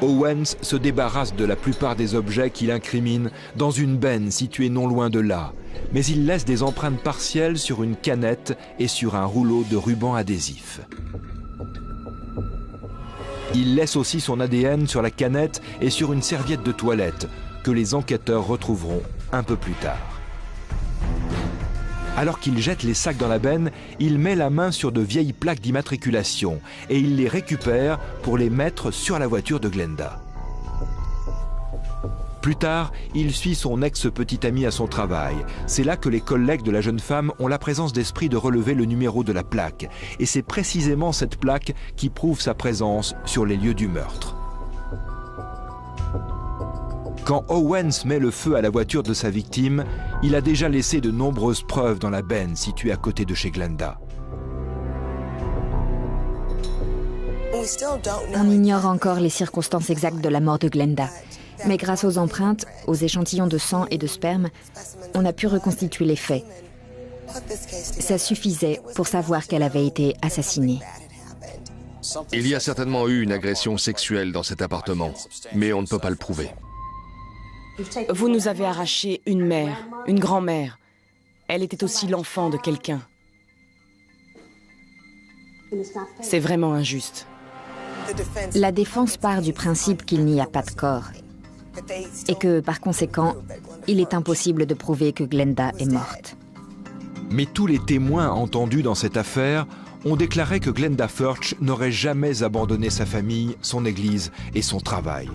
Owens se débarrasse de la plupart des objets qu'il incrimine dans une benne située non loin de là, mais il laisse des empreintes partielles sur une canette et sur un rouleau de ruban adhésif. Il laisse aussi son ADN sur la canette et sur une serviette de toilette que les enquêteurs retrouveront un peu plus tard. Alors qu'il jette les sacs dans la benne, il met la main sur de vieilles plaques d'immatriculation et il les récupère pour les mettre sur la voiture de Glenda. Plus tard, il suit son ex-petite amie à son travail. C'est là que les collègues de la jeune femme ont la présence d'esprit de relever le numéro de la plaque. Et c'est précisément cette plaque qui prouve sa présence sur les lieux du meurtre. Quand Owens met le feu à la voiture de sa victime, il a déjà laissé de nombreuses preuves dans la benne située à côté de chez Glenda. On ignore encore les circonstances exactes de la mort de Glenda. Mais grâce aux empreintes, aux échantillons de sang et de sperme, on a pu reconstituer les faits. Ça suffisait pour savoir qu'elle avait été assassinée. Il y a certainement eu une agression sexuelle dans cet appartement, mais on ne peut pas le prouver. Vous nous avez arraché une mère, une grand-mère. Elle était aussi l'enfant de quelqu'un. C'est vraiment injuste. La défense part du principe qu'il n'y a pas de corps et que, par conséquent, il est impossible de prouver que Glenda est morte. Mais tous les témoins entendus dans cette affaire ont déclaré que Glenda Furch n'aurait jamais abandonné sa famille, son église et son travail.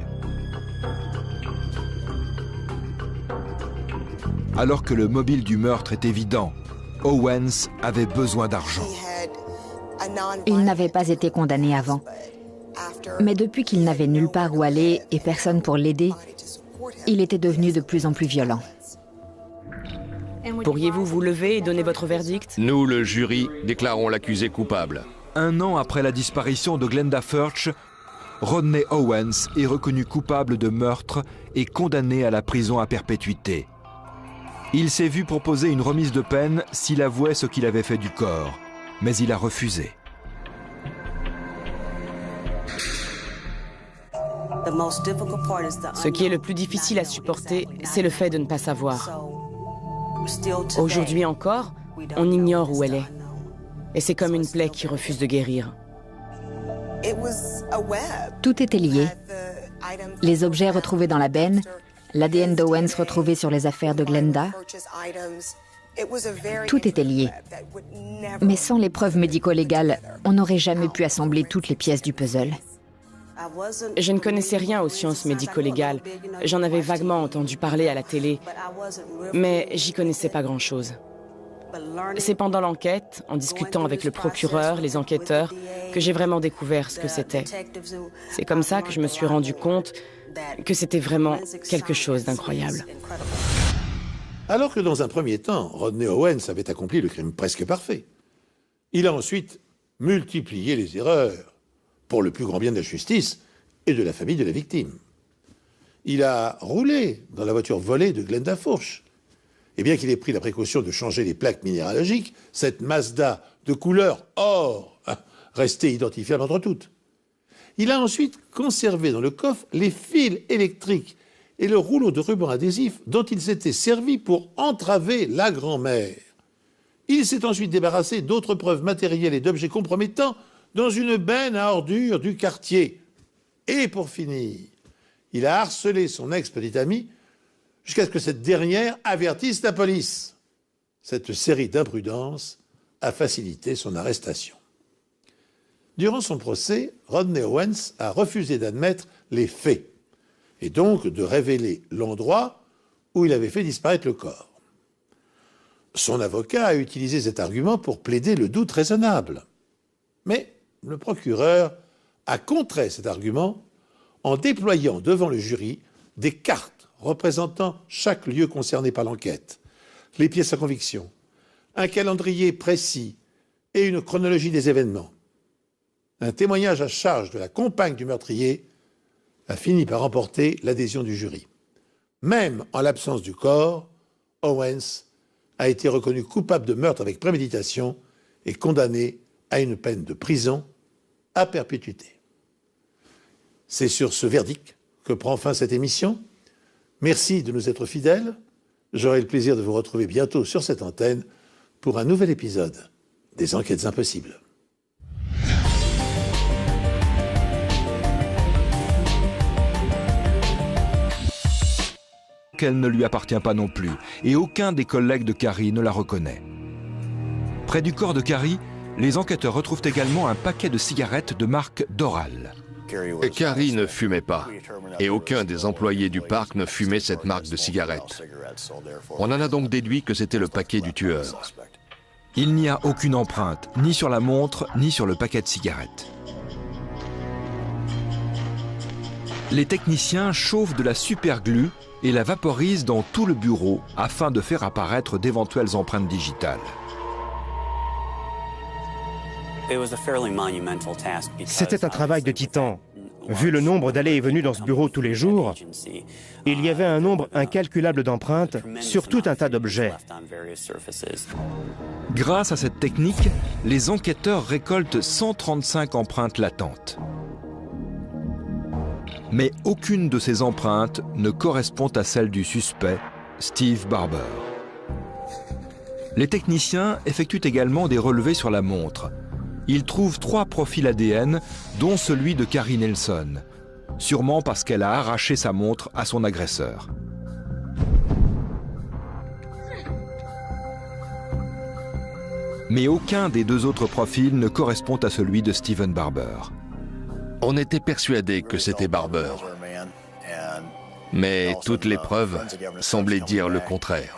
Alors que le mobile du meurtre est évident, Owens avait besoin d'argent. Il n'avait pas été condamné avant. Mais depuis qu'il n'avait nulle part où aller et personne pour l'aider, il était devenu de plus en plus violent. Pourriez-vous vous lever et donner votre verdict? Nous, le jury, déclarons l'accusé coupable. 1 an après la disparition de Glenda Furch, Rodney Owens est reconnu coupable de meurtre et condamné à la prison à perpétuité. Il s'est vu proposer une remise de peine s'il avouait ce qu'il avait fait du corps, mais il a refusé. Ce qui est le plus difficile à supporter, c'est le fait de ne pas savoir. Aujourd'hui encore, on ignore où elle est. Et c'est comme une plaie qui refuse de guérir. Tout était lié. Les objets retrouvés dans la benne, l'ADN d'Owens retrouvé sur les affaires de Glenda, tout était lié. Mais sans les preuves médico-légales, on n'aurait jamais pu assembler toutes les pièces du puzzle. Je ne connaissais rien aux sciences médico-légales. J'en avais vaguement entendu parler à la télé, mais j'y connaissais pas grand-chose. C'est pendant l'enquête, en discutant avec le procureur, les enquêteurs, que j'ai vraiment découvert ce que c'était. C'est comme ça que je me suis rendu compte que c'était vraiment quelque chose d'incroyable. Alors que dans un premier temps, Rodney Owens avait accompli le crime presque parfait, il a ensuite multiplié les erreurs pour le plus grand bien de la justice et de la famille de la victime. Il a roulé dans la voiture volée de Glenda Furch. Et bien qu'il ait pris la précaution de changer les plaques minéralogiques, cette Mazda de couleur or restait identifiable entre toutes. Il a ensuite conservé dans le coffre les fils électriques et le rouleau de ruban adhésif dont il s'était servi pour entraver la grand-mère. Il s'est ensuite débarrassé d'autres preuves matérielles et d'objets compromettants dans une benne à ordures du quartier. Et pour finir, il a harcelé son ex-petite amie jusqu'à ce que cette dernière avertisse la police. Cette série d'imprudences a facilité son arrestation. Durant son procès, Rodney Owens a refusé d'admettre les faits et donc de révéler l'endroit où il avait fait disparaître le corps. Son avocat a utilisé cet argument pour plaider le doute raisonnable. Mais le procureur a contré cet argument en déployant devant le jury des cartes représentant chaque lieu concerné par l'enquête, les pièces à conviction, un calendrier précis et une chronologie des événements. Un témoignage à charge de la compagne du meurtrier a fini par emporter l'adhésion du jury. Même en l'absence du corps, Owens a été reconnu coupable de meurtre avec préméditation et condamné à une peine de prison à perpétuité. C'est sur ce verdict que prend fin cette émission. Merci de nous être fidèles. J'aurai le plaisir de vous retrouver bientôt sur cette antenne pour un nouvel épisode des Enquêtes Impossibles. Qu'elle ne lui appartient pas non plus, et aucun des collègues de Carrie ne la reconnaît. Près du corps de Carrie, les enquêteurs retrouvent également un paquet de cigarettes de marque Doral. Carrie ne fumait pas, et aucun des employés du parc ne fumait cette marque de cigarette. On en a donc déduit que c'était le paquet du tueur. Il n'y a aucune empreinte, ni sur la montre, ni sur le paquet de cigarettes. Les techniciens chauffent de la superglue et la vaporisent dans tout le bureau afin de faire apparaître d'éventuelles empreintes digitales. C'était un travail de titan. Vu le nombre d'allées et venues dans ce bureau tous les jours, il y avait un nombre incalculable d'empreintes sur tout un tas d'objets. Grâce à cette technique, les enquêteurs récoltent 135 empreintes latentes. Mais aucune de ces empreintes ne correspond à celle du suspect, Steve Barber. Les techniciens effectuent également des relevés sur la montre. Ils trouvent 3 profils ADN, dont celui de Carrie Nelson, sûrement parce qu'elle a arraché sa montre à son agresseur. Mais aucun des 2 autres profils ne correspond à celui de Steven Barber. On était persuadé que c'était Barber, mais toutes les preuves semblaient dire le contraire.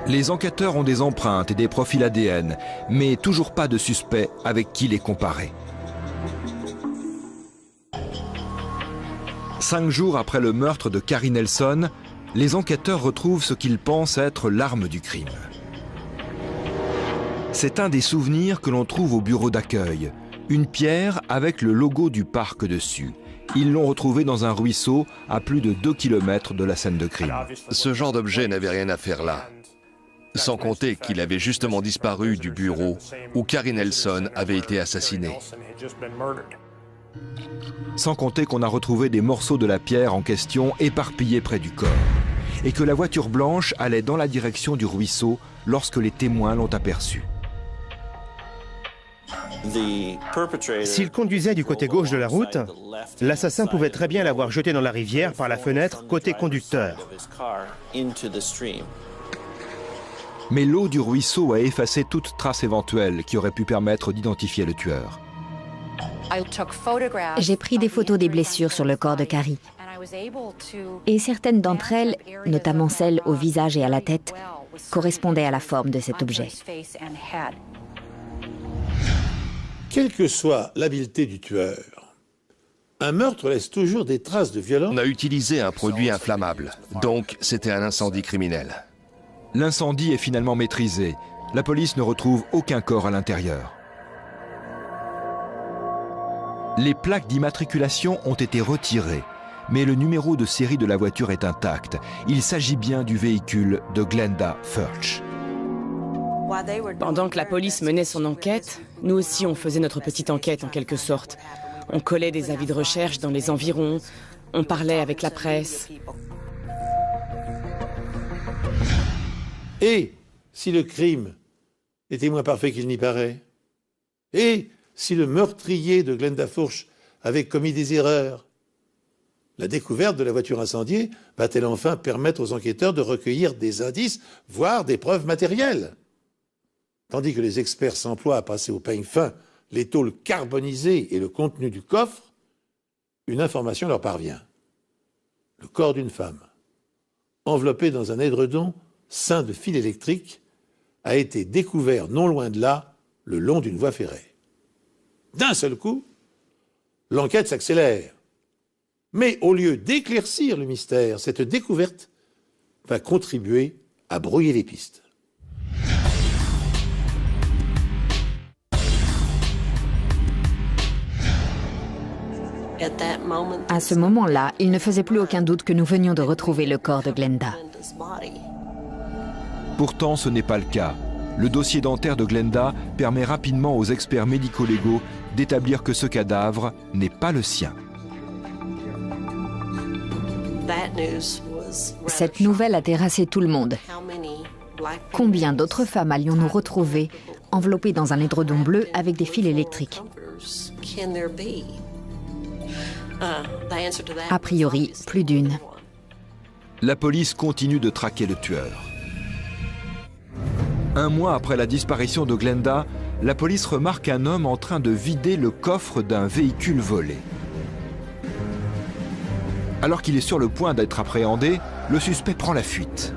Les enquêteurs ont des empreintes et des profils ADN, mais toujours pas de suspect avec qui les comparer. 5 jours après le meurtre de Carrie Nelson, les enquêteurs retrouvent ce qu'ils pensent être l'arme du crime. C'est un des souvenirs que l'on trouve au bureau d'accueil, une pierre avec le logo du parc dessus. Ils l'ont retrouvée dans un ruisseau à plus de 2 km de la scène de crime. Ce genre d'objet n'avait rien à faire là. Sans compter qu'il avait justement disparu du bureau où Carrie Nelson avait été assassinée. Sans compter qu'on a retrouvé des morceaux de la pierre en question éparpillés près du corps. Et que la voiture blanche allait dans la direction du ruisseau lorsque les témoins l'ont aperçue. S'il conduisait du côté gauche de la route, l'assassin pouvait très bien l'avoir jeté dans la rivière par la fenêtre côté conducteur. Mais l'eau du ruisseau a effacé toute trace éventuelle qui aurait pu permettre d'identifier le tueur. J'ai pris des photos des blessures sur le corps de Carrie. Et certaines d'entre elles, notamment celles au visage et à la tête, correspondaient à la forme de cet objet. Quelle que soit l'habileté du tueur, un meurtre laisse toujours des traces de violence. On a utilisé un produit inflammable, donc c'était un incendie criminel. L'incendie est finalement maîtrisé. La police ne retrouve aucun corps à l'intérieur. Les plaques d'immatriculation ont été retirées, mais le numéro de série de la voiture est intact. Il s'agit bien du véhicule de Glenda Furch. Pendant que la police menait son enquête, nous aussi on faisait notre petite enquête en quelque sorte. On collait des avis de recherche dans les environs, on parlait avec la presse. Et si le crime était moins parfait qu'il n'y paraît? Et si le meurtrier de Glenda Furch avait commis des erreurs? La découverte de la voiture incendiée va-t-elle enfin permettre aux enquêteurs de recueillir des indices, voire des preuves matérielles? Tandis que les experts s'emploient à passer au peigne fin les tôles carbonisées et le contenu du coffre, une information leur parvient. Le corps d'une femme, enveloppé dans un édredon ceint de fils électriques, a été découvert non loin de là, le long d'une voie ferrée. D'un seul coup, l'enquête s'accélère. Mais au lieu d'éclaircir le mystère, cette découverte va contribuer à brouiller les pistes. À ce moment-là, il ne faisait plus aucun doute que nous venions de retrouver le corps de Glenda. Pourtant, ce n'est pas le cas. Le dossier dentaire de Glenda permet rapidement aux experts médico-légaux d'établir que ce cadavre n'est pas le sien. Cette nouvelle a terrassé tout le monde. Combien d'autres femmes allions-nous retrouver enveloppées dans un édredon bleu avec des fils électriques? A priori, plus d'une. La police continue de traquer le tueur. Un mois après la disparition de Glenda, la police remarque un homme en train de vider le coffre d'un véhicule volé. Alors qu'il est sur le point d'être appréhendé, le suspect prend la fuite.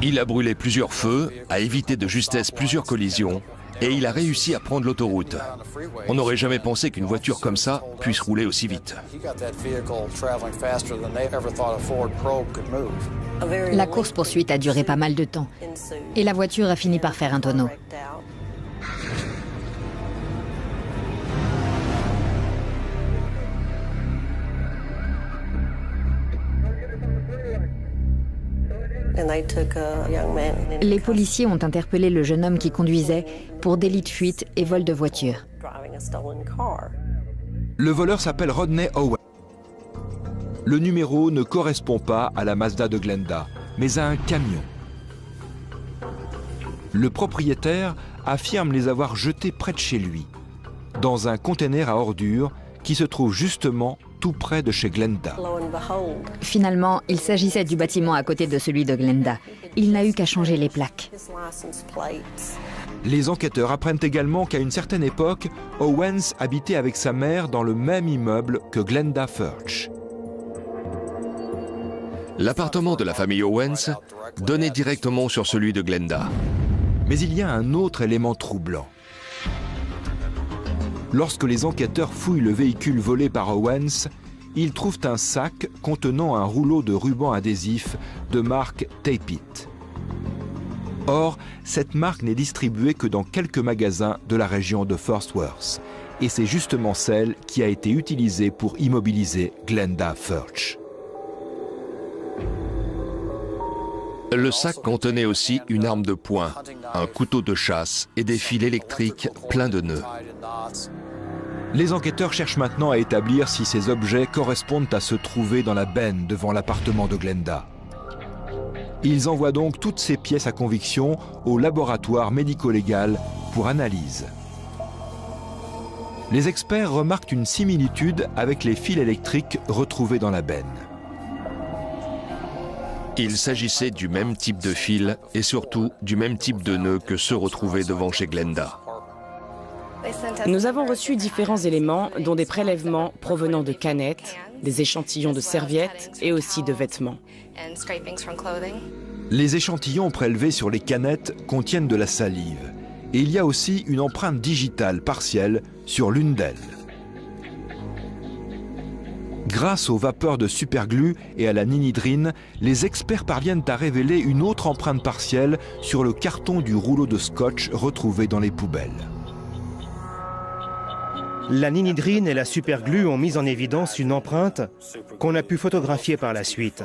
Il a brûlé plusieurs feux, a évité de justesse plusieurs collisions et il a réussi à prendre l'autoroute. On n'aurait jamais pensé qu'une voiture comme ça puisse rouler aussi vite. La course-poursuite a duré pas mal de temps et la voiture a fini par faire un tonneau. Les policiers ont interpellé le jeune homme qui conduisait pour délit de fuite et vol de voiture. Le voleur s'appelle Rodney Owens. Le numéro ne correspond pas à la Mazda de Glenda, mais à un camion. Le propriétaire affirme les avoir jetés près de chez lui, dans un conteneur à ordures qui se trouve justement tout près de chez Glenda. Finalement, il s'agissait du bâtiment à côté de celui de Glenda. Il n'a eu qu'à changer les plaques. Les enquêteurs apprennent également qu'à une certaine époque, Owens habitait avec sa mère dans le même immeuble que Glenda Furch. L'appartement de la famille Owens donnait directement sur celui de Glenda. Mais il y a un autre élément troublant. Lorsque les enquêteurs fouillent le véhicule volé par Owens, ils trouvent un sac contenant un rouleau de ruban adhésif de marque Tape It. Or, cette marque n'est distribuée que dans quelques magasins de la région de Fort Worth. Et c'est justement celle qui a été utilisée pour immobiliser Glenda Furch. Le sac contenait aussi une arme de poing, un couteau de chasse et des fils électriques pleins de nœuds. Les enquêteurs cherchent maintenant à établir si ces objets correspondent à se trouver dans la benne devant l'appartement de Glenda. Ils envoient donc toutes ces pièces à conviction au laboratoire médico-légal pour analyse. Les experts remarquent une similitude avec les fils électriques retrouvés dans la benne. Il s'agissait du même type de fil et surtout du même type de nœuds que ceux retrouvés devant chez Glenda. Nous avons reçu différents éléments, dont des prélèvements provenant de canettes, des échantillons de serviettes et aussi de vêtements. Les échantillons prélevés sur les canettes contiennent de la salive. Et il y a aussi une empreinte digitale partielle sur l'une d'elles. Grâce aux vapeurs de superglue et à la ninidrine, les experts parviennent à révéler une autre empreinte partielle sur le carton du rouleau de scotch retrouvé dans les poubelles. La ninidrine et la superglue ont mis en évidence une empreinte qu'on a pu photographier par la suite.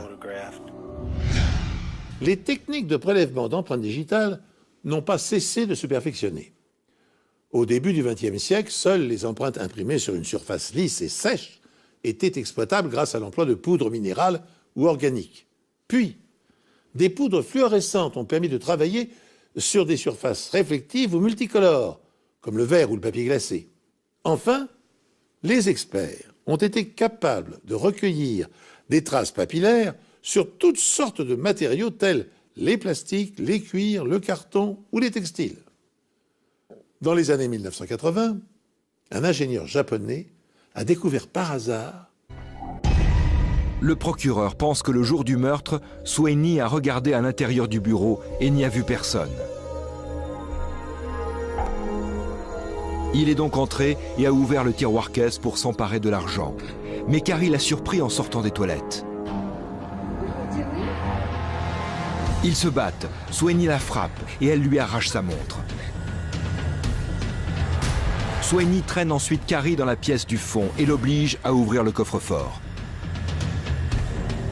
Les techniques de prélèvement d'empreintes digitales n'ont pas cessé de se perfectionner. Au début du XXe siècle, seules les empreintes imprimées sur une surface lisse et sèche étaient exploitables grâce à l'emploi de poudres minérales ou organiques. Puis, des poudres fluorescentes ont permis de travailler sur des surfaces réflectives ou multicolores, comme le verre ou le papier glacé. Enfin, les experts ont été capables de recueillir des traces papillaires sur toutes sortes de matériaux tels les plastiques, les cuirs, le carton ou les textiles. Dans les années 1980, un ingénieur japonais a découvert par hasard... Le procureur pense que le jour du meurtre, Sweeney a regardé à l'intérieur du bureau et n'y a vu personne. Il est donc entré et a ouvert le tiroir-caisse pour s'emparer de l'argent. Mais Carrie l'a surpris en sortant des toilettes. Ils se battent, Sweeney la frappe et elle lui arrache sa montre. Sweeney traîne ensuite Carrie dans la pièce du fond et l'oblige à ouvrir le coffre-fort.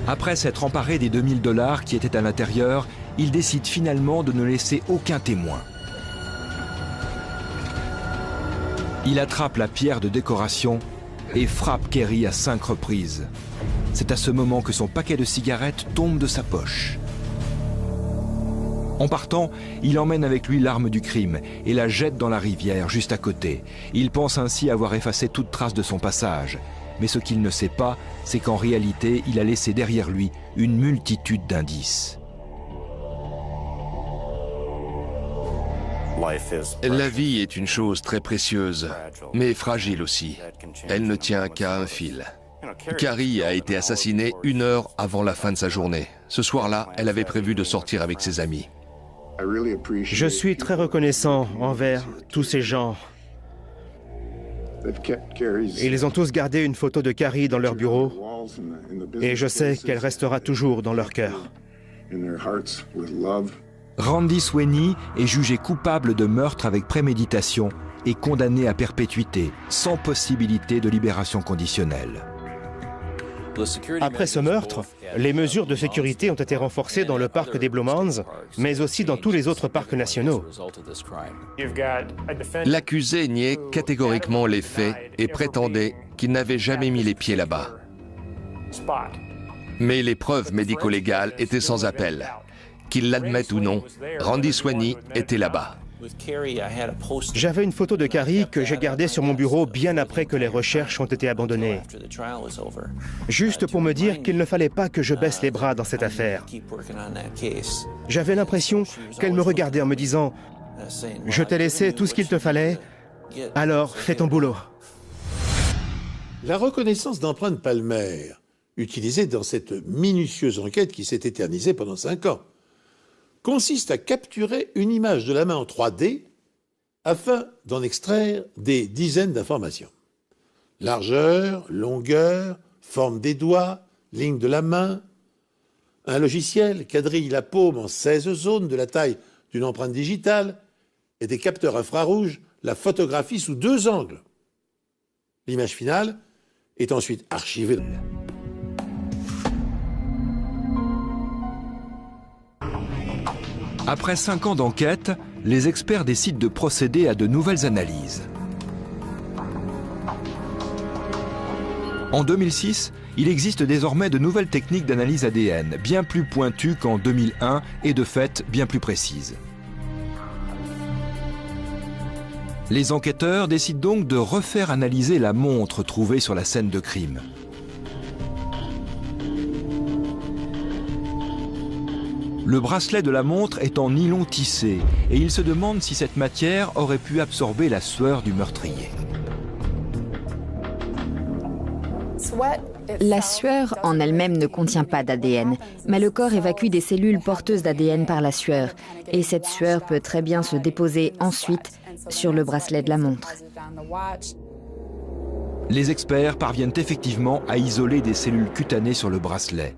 Après s'être emparé des 2000 $ qui étaient à l'intérieur, il décide finalement de ne laisser aucun témoin. Il attrape la pierre de décoration et frappe Carrie à 5 reprises. C'est à ce moment que son paquet de cigarettes tombe de sa poche. En partant, il emmène avec lui l'arme du crime et la jette dans la rivière juste à côté. Il pense ainsi avoir effacé toute trace de son passage. Mais ce qu'il ne sait pas, c'est qu'en réalité, il a laissé derrière lui une multitude d'indices. La vie est une chose très précieuse, mais fragile aussi. Elle ne tient qu'à un fil. Carrie a été assassinée 1 heure avant la fin de sa journée. Ce soir-là, elle avait prévu de sortir avec ses amis. Je suis très reconnaissant envers tous ces gens. Ils ont tous gardé une photo de Carrie dans leur bureau et je sais qu'elle restera toujours dans leur cœur. Randy Sweeney est jugé coupable de meurtre avec préméditation et condamné à perpétuité, sans possibilité de libération conditionnelle. Après ce meurtre, les mesures de sécurité ont été renforcées dans le parc des Blue Mounds, mais aussi dans tous les autres parcs nationaux. L'accusé niait catégoriquement les faits et prétendait qu'il n'avait jamais mis les pieds là-bas. Mais les preuves médico-légales étaient sans appel. Qu'il l'admette ou non, Randy Sweeney était là-bas. J'avais une photo de Carrie que j'ai gardée sur mon bureau bien après que les recherches ont été abandonnées. Juste pour me dire qu'il ne fallait pas que je baisse les bras dans cette affaire. J'avais l'impression qu'elle me regardait en me disant « Je t'ai laissé tout ce qu'il te fallait, alors fais ton boulot ». La reconnaissance d'empreintes palmaires, utilisée dans cette minutieuse enquête qui s'est éternisée pendant 5 ans, consiste à capturer une image de la main en 3D afin d'en extraire des dizaines d'informations. Largeur, longueur, forme des doigts, ligne de la main. Un logiciel quadrille la paume en 16 zones de la taille d'une empreinte digitale et des capteurs infrarouges la photographient sous 2 angles. L'image finale est ensuite archivée. Après 5 ans d'enquête, les experts décident de procéder à de nouvelles analyses. En 2006, il existe désormais de nouvelles techniques d'analyse ADN, bien plus pointues qu'en 2001 et de fait bien plus précises. Les enquêteurs décident donc de refaire analyser la montre trouvée sur la scène de crime. Le bracelet de la montre est en nylon tissé et ils se demandent si cette matière aurait pu absorber la sueur du meurtrier. La sueur en elle-même ne contient pas d'ADN, mais le corps évacue des cellules porteuses d'ADN par la sueur, et cette sueur peut très bien se déposer ensuite sur le bracelet de la montre. Les experts parviennent effectivement à isoler des cellules cutanées sur le bracelet.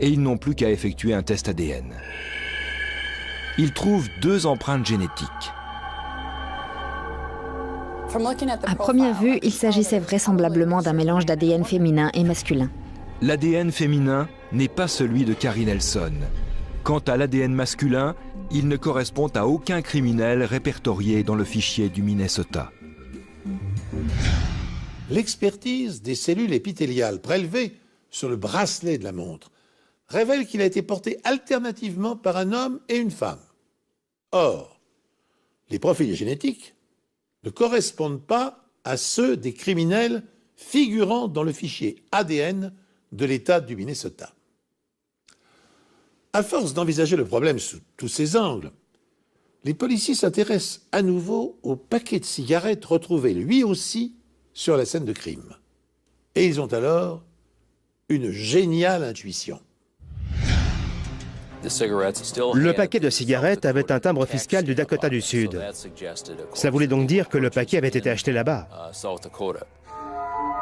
Et ils n'ont plus qu'à effectuer un test ADN. Ils trouvent 2 empreintes génétiques. À première vue, il s'agissait vraisemblablement d'un mélange d'ADN féminin et masculin. L'ADN féminin n'est pas celui de Carrie Nelson. Quant à l'ADN masculin, il ne correspond à aucun criminel répertorié dans le fichier du Minnesota. L'expertise des cellules épithéliales prélevées sur le bracelet de la montre révèle qu'il a été porté alternativement par un homme et une femme. Or, les profils génétiques ne correspondent pas à ceux des criminels figurant dans le fichier ADN de l'État du Minnesota. À force d'envisager le problème sous tous ses angles, les policiers s'intéressent à nouveau au paquet de cigarettes retrouvé lui aussi sur la scène de crime. Et ils ont alors une géniale intuition. Le paquet de cigarettes avait un timbre fiscal du Dakota du Sud. Ça voulait donc dire que le paquet avait été acheté là-bas.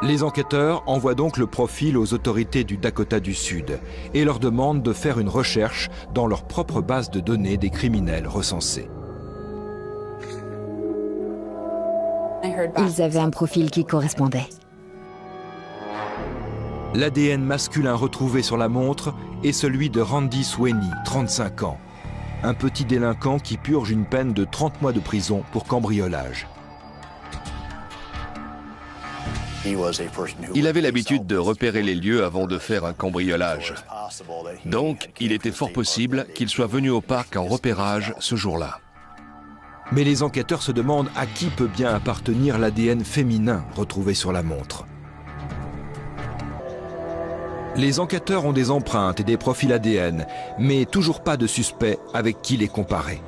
Les enquêteurs envoient donc le profil aux autorités du Dakota du Sud et leur demandent de faire une recherche dans leur propre base de données des criminels recensés. Ils avaient un profil qui correspondait. L'ADN masculin retrouvé sur la montre est celui de Randy Sweeney, 35 ans, un petit délinquant qui purge une peine de 30 mois de prison pour cambriolage. Il avait l'habitude de repérer les lieux avant de faire un cambriolage. Donc, il était fort possible qu'il soit venu au parc en repérage ce jour-là. Mais les enquêteurs se demandent à qui peut bien appartenir l'ADN féminin retrouvé sur la montre. Les enquêteurs ont des empreintes et des profils ADN, mais toujours pas de suspect avec qui les comparer.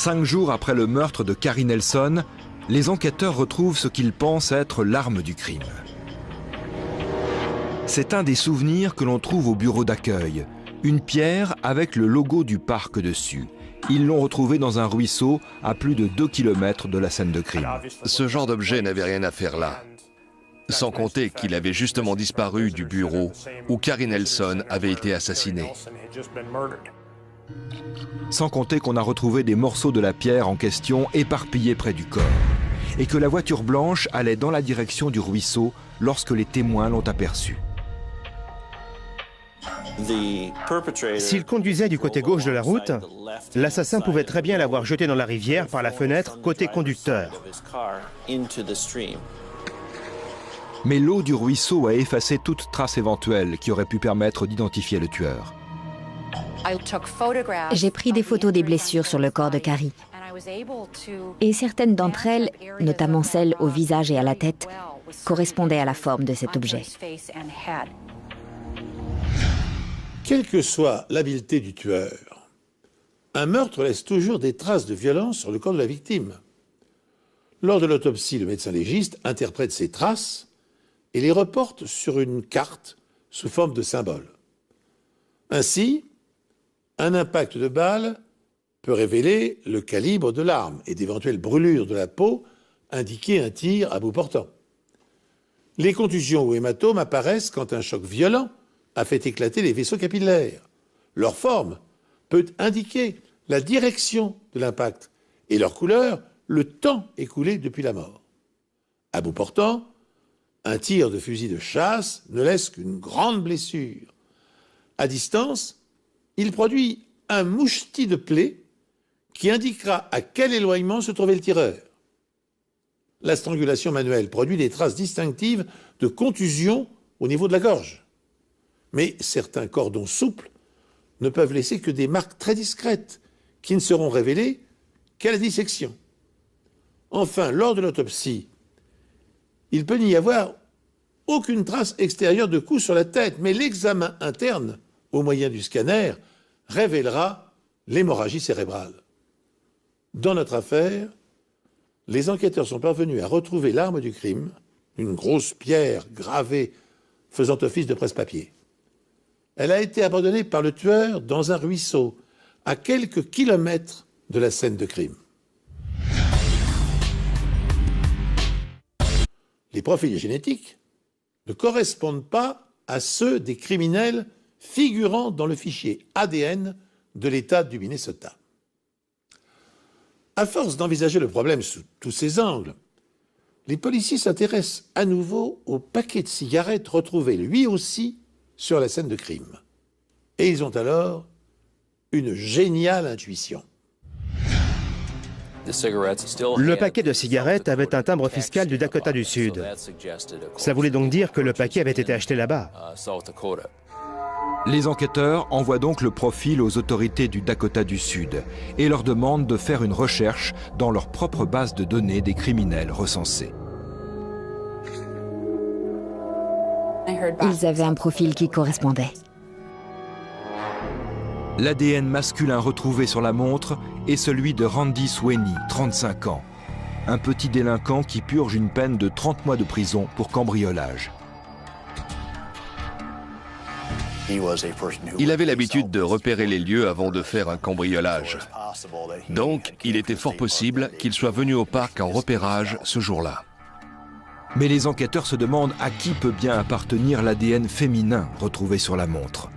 5 jours après le meurtre de Carrie Nelson, les enquêteurs retrouvent ce qu'ils pensent être l'arme du crime. C'est un des souvenirs que l'on trouve au bureau d'accueil, une pierre avec le logo du parc dessus. Ils l'ont retrouvée dans un ruisseau à plus de 2 km de la scène de crime. Ce genre d'objet n'avait rien à faire là. Sans compter qu'il avait justement disparu du bureau où Carrie Nelson avait été assassinée. Sans compter qu'on a retrouvé des morceaux de la pierre en question éparpillés près du corps. Et que la voiture blanche allait dans la direction du ruisseau lorsque les témoins l'ont aperçue. S'il conduisait du côté gauche de la route, l'assassin pouvait très bien l'avoir jeté dans la rivière par la fenêtre côté conducteur. Mais l'eau du ruisseau a effacé toute trace éventuelle qui aurait pu permettre d'identifier le tueur. J'ai pris des photos des blessures sur le corps de Carrie. Et certaines d'entre elles, notamment celles au visage et à la tête, correspondaient à la forme de cet objet. Quelle que soit l'habileté du tueur, un meurtre laisse toujours des traces de violence sur le corps de la victime. Lors de l'autopsie, le médecin légiste interprète ces traces et les reporte sur une carte sous forme de symbole. Ainsi, un impact de balle peut révéler le calibre de l'arme et d'éventuelles brûlures de la peau indiquer un tir à bout portant. Les contusions ou hématomes apparaissent quand un choc violent a fait éclater les vaisseaux capillaires. Leur forme peut indiquer la direction de l'impact et leur couleur, le temps écoulé depuis la mort. À bout portant, un tir de fusil de chasse ne laisse qu'une grande blessure. À distance, il produit un mouchetis de plaie qui indiquera à quel éloignement se trouvait le tireur. La strangulation manuelle produit des traces distinctives de contusion au niveau de la gorge. Mais certains cordons souples ne peuvent laisser que des marques très discrètes qui ne seront révélées qu'à la dissection. Enfin, lors de l'autopsie, il peut n'y avoir aucune trace extérieure de coup sur la tête, mais l'examen interne, au moyen du scanner, révélera l'hémorragie cérébrale. Dans notre affaire, les enquêteurs sont parvenus à retrouver l'arme du crime, une grosse pierre gravée faisant office de presse-papier. Elle a été abandonnée par le tueur dans un ruisseau, à quelques kilomètres de la scène de crime. Les profils génétiques ne correspondent pas à ceux des criminels figurant dans le fichier ADN de l'État du Minnesota. À force d'envisager le problème sous tous ses angles, les policiers s'intéressent à nouveau au paquet de cigarettes retrouvé lui aussi sur la scène de crime. Et ils ont alors une géniale intuition. Le paquet de cigarettes avait un timbre fiscal du Dakota du Sud. Ça voulait donc dire que le paquet avait été acheté là-bas. Les enquêteurs envoient donc le profil aux autorités du Dakota du Sud et leur demandent de faire une recherche dans leur propre base de données des criminels recensés. Ils avaient un profil qui correspondait. L'ADN masculin retrouvé sur la montre est celui de Randy Sweeney, 35 ans, un petit délinquant qui purge une peine de 30 mois de prison pour cambriolage. Il avait l'habitude de repérer les lieux avant de faire un cambriolage. Donc, il était fort possible qu'il soit venu au parc en repérage ce jour-là. Mais les enquêteurs se demandent à qui peut bien appartenir l'ADN féminin retrouvé sur la montre.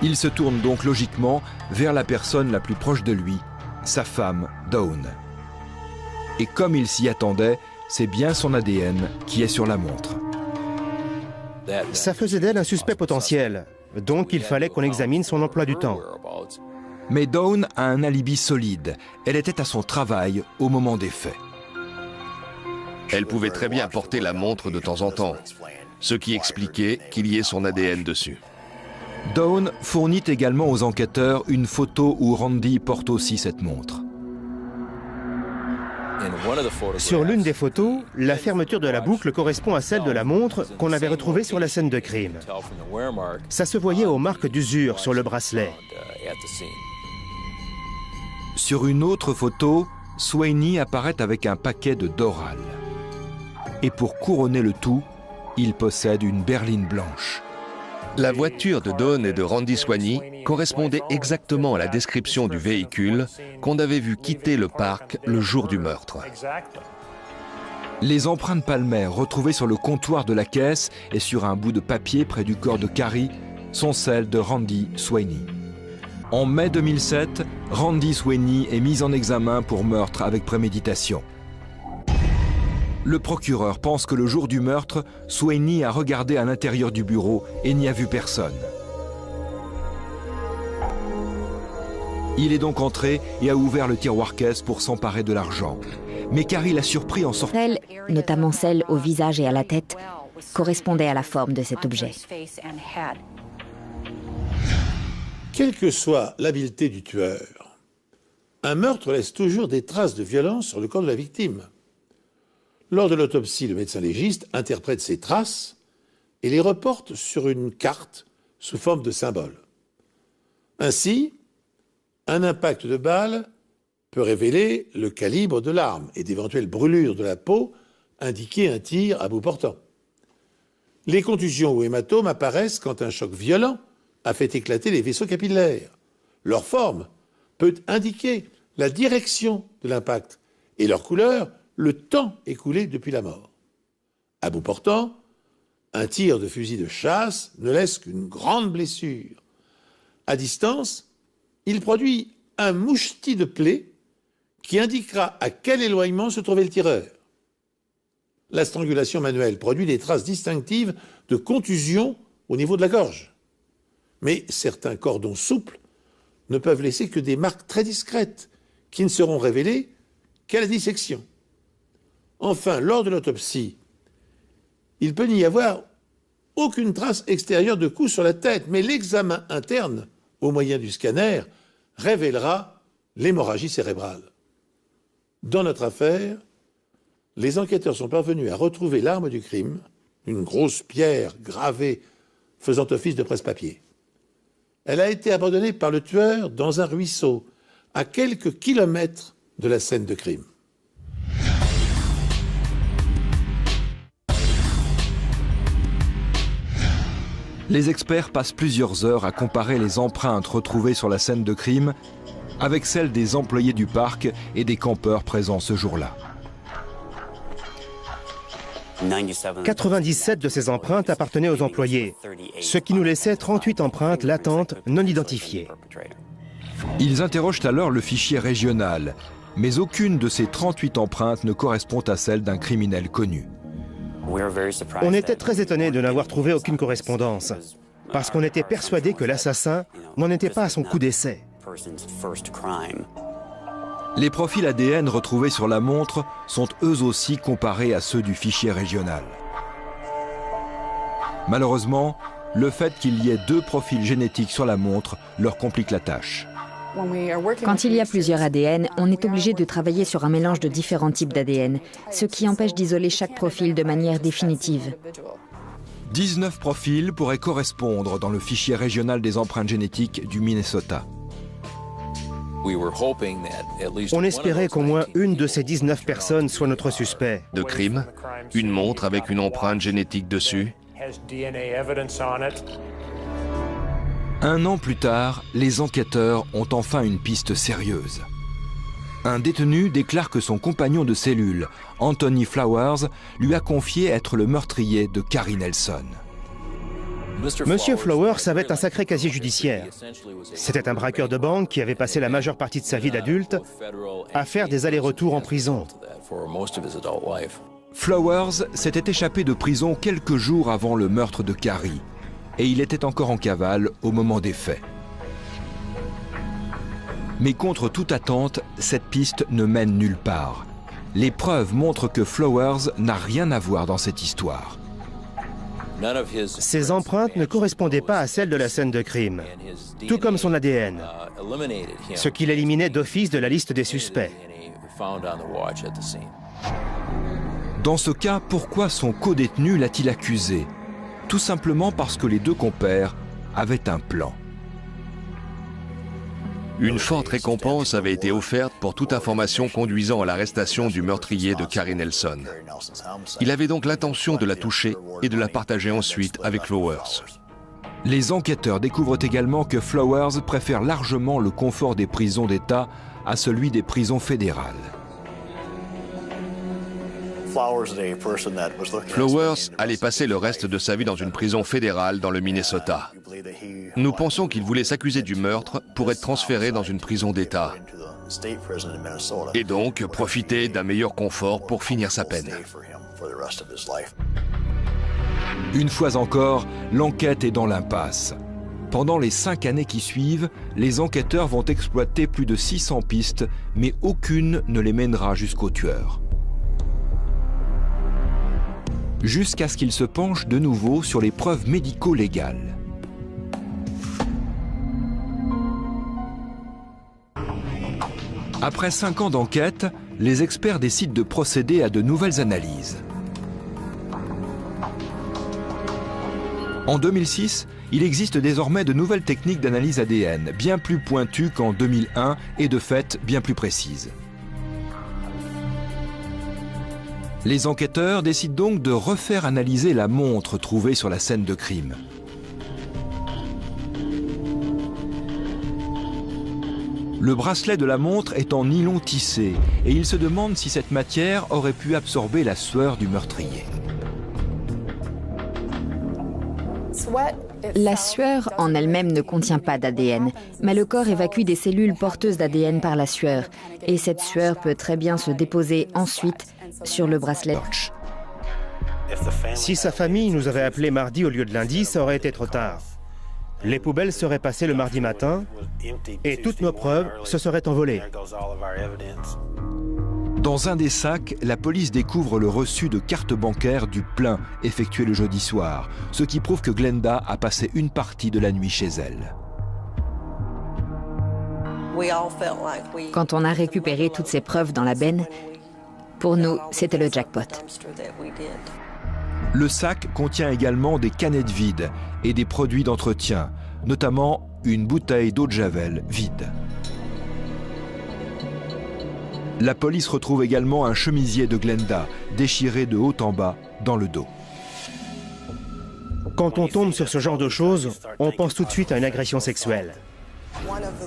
Ils se tournent donc logiquement vers la personne la plus proche de lui, sa femme, Dawn. Et comme il s'y attendait, c'est bien son ADN qui est sur la montre. Ça faisait d'elle un suspect potentiel, donc il fallait qu'on examine son emploi du temps. Mais Dawn a un alibi solide. Elle était à son travail au moment des faits. Elle pouvait très bien porter la montre de temps en temps, ce qui expliquait qu'il y ait son ADN dessus. Dawn fournit également aux enquêteurs une photo où Randy porte aussi cette montre. Sur l'une des photos, la fermeture de la boucle correspond à celle de la montre qu'on avait retrouvée sur la scène de crime. Ça se voyait aux marques d'usure sur le bracelet. Sur une autre photo, Sweeney apparaît avec un paquet de Doral. Et pour couronner le tout, il possède une berline blanche. La voiture de Dawn et de Randy Sweeney correspondait exactement à la description du véhicule qu'on avait vu quitter le parc le jour du meurtre. Les empreintes palmaires retrouvées sur le comptoir de la caisse et sur un bout de papier près du corps de Carrie sont celles de Randy Sweeney. En mai 2007, Randy Sweeney est mis en examen pour meurtre avec préméditation. Le procureur pense que le jour du meurtre, Sweeney a regardé à l'intérieur du bureau et n'y a vu personne. Il est donc entré et a ouvert le tiroir-caisse pour s'emparer de l'argent. Mais Carrie l'a surpris en sortant. Celles, notamment celles au visage et à la tête, correspondaient à la forme de cet objet. Quelle que soit l'habileté du tueur, un meurtre laisse toujours des traces de violence sur le corps de la victime. Lors de l'autopsie, le médecin légiste interprète ces traces et les reporte sur une carte sous forme de symbole. Ainsi, un impact de balle peut révéler le calibre de l'arme et d'éventuelles brûlures de la peau indiquer un tir à bout portant. Les contusions ou hématomes apparaissent quand un choc violent a fait éclater les vaisseaux capillaires. Leur forme peut indiquer la direction de l'impact et leur couleur, le temps écoulé depuis la mort. À bout portant, un tir de fusil de chasse ne laisse qu'une grande blessure. À distance, il produit un mouchetis de plaie qui indiquera à quel éloignement se trouvait le tireur. La strangulation manuelle produit des traces distinctives de contusion au niveau de la gorge. Mais certains cordons souples ne peuvent laisser que des marques très discrètes qui ne seront révélées qu'à la dissection. Enfin, lors de l'autopsie, il peut n'y avoir aucune trace extérieure de coup sur la tête, mais l'examen interne, au moyen du scanner, révélera l'hémorragie cérébrale. Dans notre affaire, les enquêteurs sont parvenus à retrouver l'arme du crime, une grosse pierre gravée faisant office de presse-papier. Elle a été abandonnée par le tueur dans un ruisseau, à quelques kilomètres de la scène de crime. Les experts passent plusieurs heures à comparer les empreintes retrouvées sur la scène de crime avec celles des employés du parc et des campeurs présents ce jour-là. 97 de ces empreintes appartenaient aux employés, ce qui nous laissait 38 empreintes latentes non identifiées. Ils interrogent alors le fichier régional, mais aucune de ces 38 empreintes ne correspond à celle d'un criminel connu. On était très étonnés de n'avoir trouvé aucune correspondance, parce qu'on était persuadés que l'assassin n'en était pas à son coup d'essai. Les profils ADN retrouvés sur la montre sont eux aussi comparés à ceux du fichier régional. Malheureusement, le fait qu'il y ait 2 profils génétiques sur la montre leur complique la tâche. Quand il y a plusieurs ADN, on est obligé de travailler sur un mélange de différents types d'ADN, ce qui empêche d'isoler chaque profil de manière définitive. 19 profils pourraient correspondre dans le fichier régional des empreintes génétiques du Minnesota. On espérait qu'au moins une de ces 19 personnes soit notre suspect. De crime, une montre avec une empreinte génétique dessus. Un an plus tard, les enquêteurs ont enfin une piste sérieuse. Un détenu déclare que son compagnon de cellule, Anthony Flowers, lui a confié être le meurtrier de Carrie Nelson. Monsieur Flowers avait un sacré casier judiciaire. C'était un braqueur de banque qui avait passé la majeure partie de sa vie d'adulte à faire des allers-retours en prison. Flowers s'était échappé de prison quelques jours avant le meurtre de Carrie, et il était encore en cavale au moment des faits. Mais contre toute attente, cette piste ne mène nulle part. Les preuves montrent que Flowers n'a rien à voir dans cette histoire. Ces empreintes ne correspondaient pas à celles de la scène de crime, tout comme son ADN, ce qui l'éliminait d'office de la liste des suspects. Dans ce cas, pourquoi son codétenu l'a-t-il accusé? Tout simplement parce que les 2 compères avaient un plan. Une forte récompense avait été offerte pour toute information conduisant à l'arrestation du meurtrier de Carrie Nelson. Il avait donc l'intention de la toucher et de la partager ensuite avec Flowers. Les enquêteurs découvrent également que Flowers préfère largement le confort des prisons d'État à celui des prisons fédérales. Flowers allait passer le reste de sa vie dans une prison fédérale dans le Minnesota. Nous pensons qu'il voulait s'accuser du meurtre pour être transféré dans une prison d'État et donc profiter d'un meilleur confort pour finir sa peine. Une fois encore, l'enquête est dans l'impasse. Pendant les 5 années qui suivent, les enquêteurs vont exploiter plus de 600 pistes, mais aucune ne les mènera jusqu'au tueur. Jusqu'à ce qu'ils se penchent de nouveau sur les preuves médico-légales. Après 5 ans d'enquête, les experts décident de procéder à de nouvelles analyses. En 2006, il existe désormais de nouvelles techniques d'analyse ADN, bien plus pointues qu'en 2001 et de fait bien plus précises. Les enquêteurs décident donc de refaire analyser la montre trouvée sur la scène de crime. Le bracelet de la montre est en nylon tissé et ils se demandent si cette matière aurait pu absorber la sueur du meurtrier. La sueur en elle-même ne contient pas d'ADN, mais le corps évacue des cellules porteuses d'ADN par la sueur. Et cette sueur peut très bien se déposer ensuite sur le bracelet. Si sa famille nous avait appelés mardi au lieu de lundi, ça aurait été trop tard. Les poubelles seraient passées le mardi matin et toutes nos preuves se seraient envolées. Dans un des sacs, la police découvre le reçu de carte bancaire du plein effectué le jeudi soir, ce qui prouve que Glenda a passé une partie de la nuit chez elle. Quand on a récupéré toutes ces preuves dans la benne, pour nous, c'était le jackpot. Le sac contient également des canettes vides et des produits d'entretien, notamment une bouteille d'eau de Javel vide. La police retrouve également un chemisier de Glenda, déchiré de haut en bas dans le dos. Quand on tombe sur ce genre de choses, on pense tout de suite à une agression sexuelle.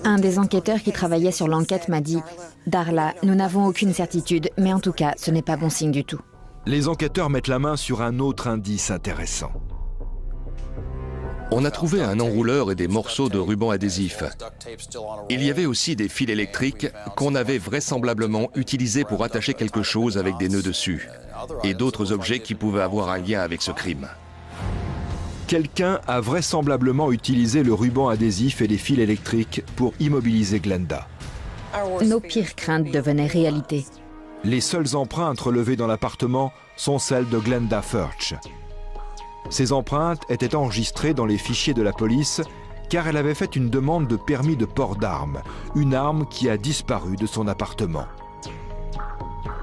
Un des enquêteurs qui travaillait sur l'enquête m'a dit « Darla, nous n'avons aucune certitude, mais en tout cas, ce n'est pas bon signe du tout. » Les enquêteurs mettent la main sur un autre indice intéressant. On a trouvé un enrouleur et des morceaux de ruban adhésif. Il y avait aussi des fils électriques qu'on avait vraisemblablement utilisés pour attacher quelque chose avec des nœuds dessus, et d'autres objets qui pouvaient avoir un lien avec ce crime. Quelqu'un a vraisemblablement utilisé le ruban adhésif et les fils électriques pour immobiliser Glenda. Nos pires craintes devenaient réalité. Les seules empreintes relevées dans l'appartement sont celles de Glenda Furch. Ces empreintes étaient enregistrées dans les fichiers de la police car elle avait fait une demande de permis de port d'armes, une arme qui a disparu de son appartement.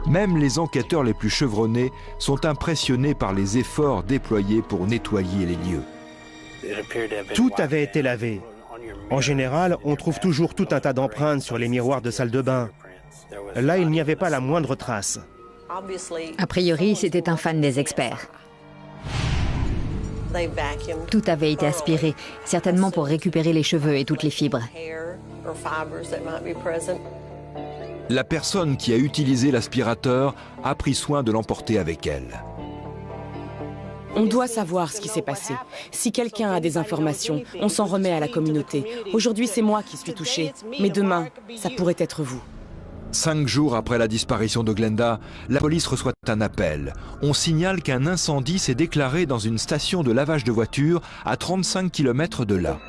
Même les enquêteurs les plus chevronnés sont impressionnés par les efforts déployés pour nettoyer les lieux. Tout avait été lavé. En général, on trouve toujours tout un tas d'empreintes sur les miroirs de salle de bain. Là, il n'y avait pas la moindre trace. A priori, c'était un fan des experts. Tout avait été aspiré, certainement pour récupérer les cheveux et toutes les fibres. La personne qui a utilisé l'aspirateur a pris soin de l'emporter avec elle. On doit savoir ce qui s'est passé. Si quelqu'un a des informations, on s'en remet à la communauté. Aujourd'hui, c'est moi qui suis touché, mais demain, ça pourrait être vous. 5 jours après la disparition de Glenda, la police reçoit un appel. On signale qu'un incendie s'est déclaré dans une station de lavage de voitures à 35 km de là.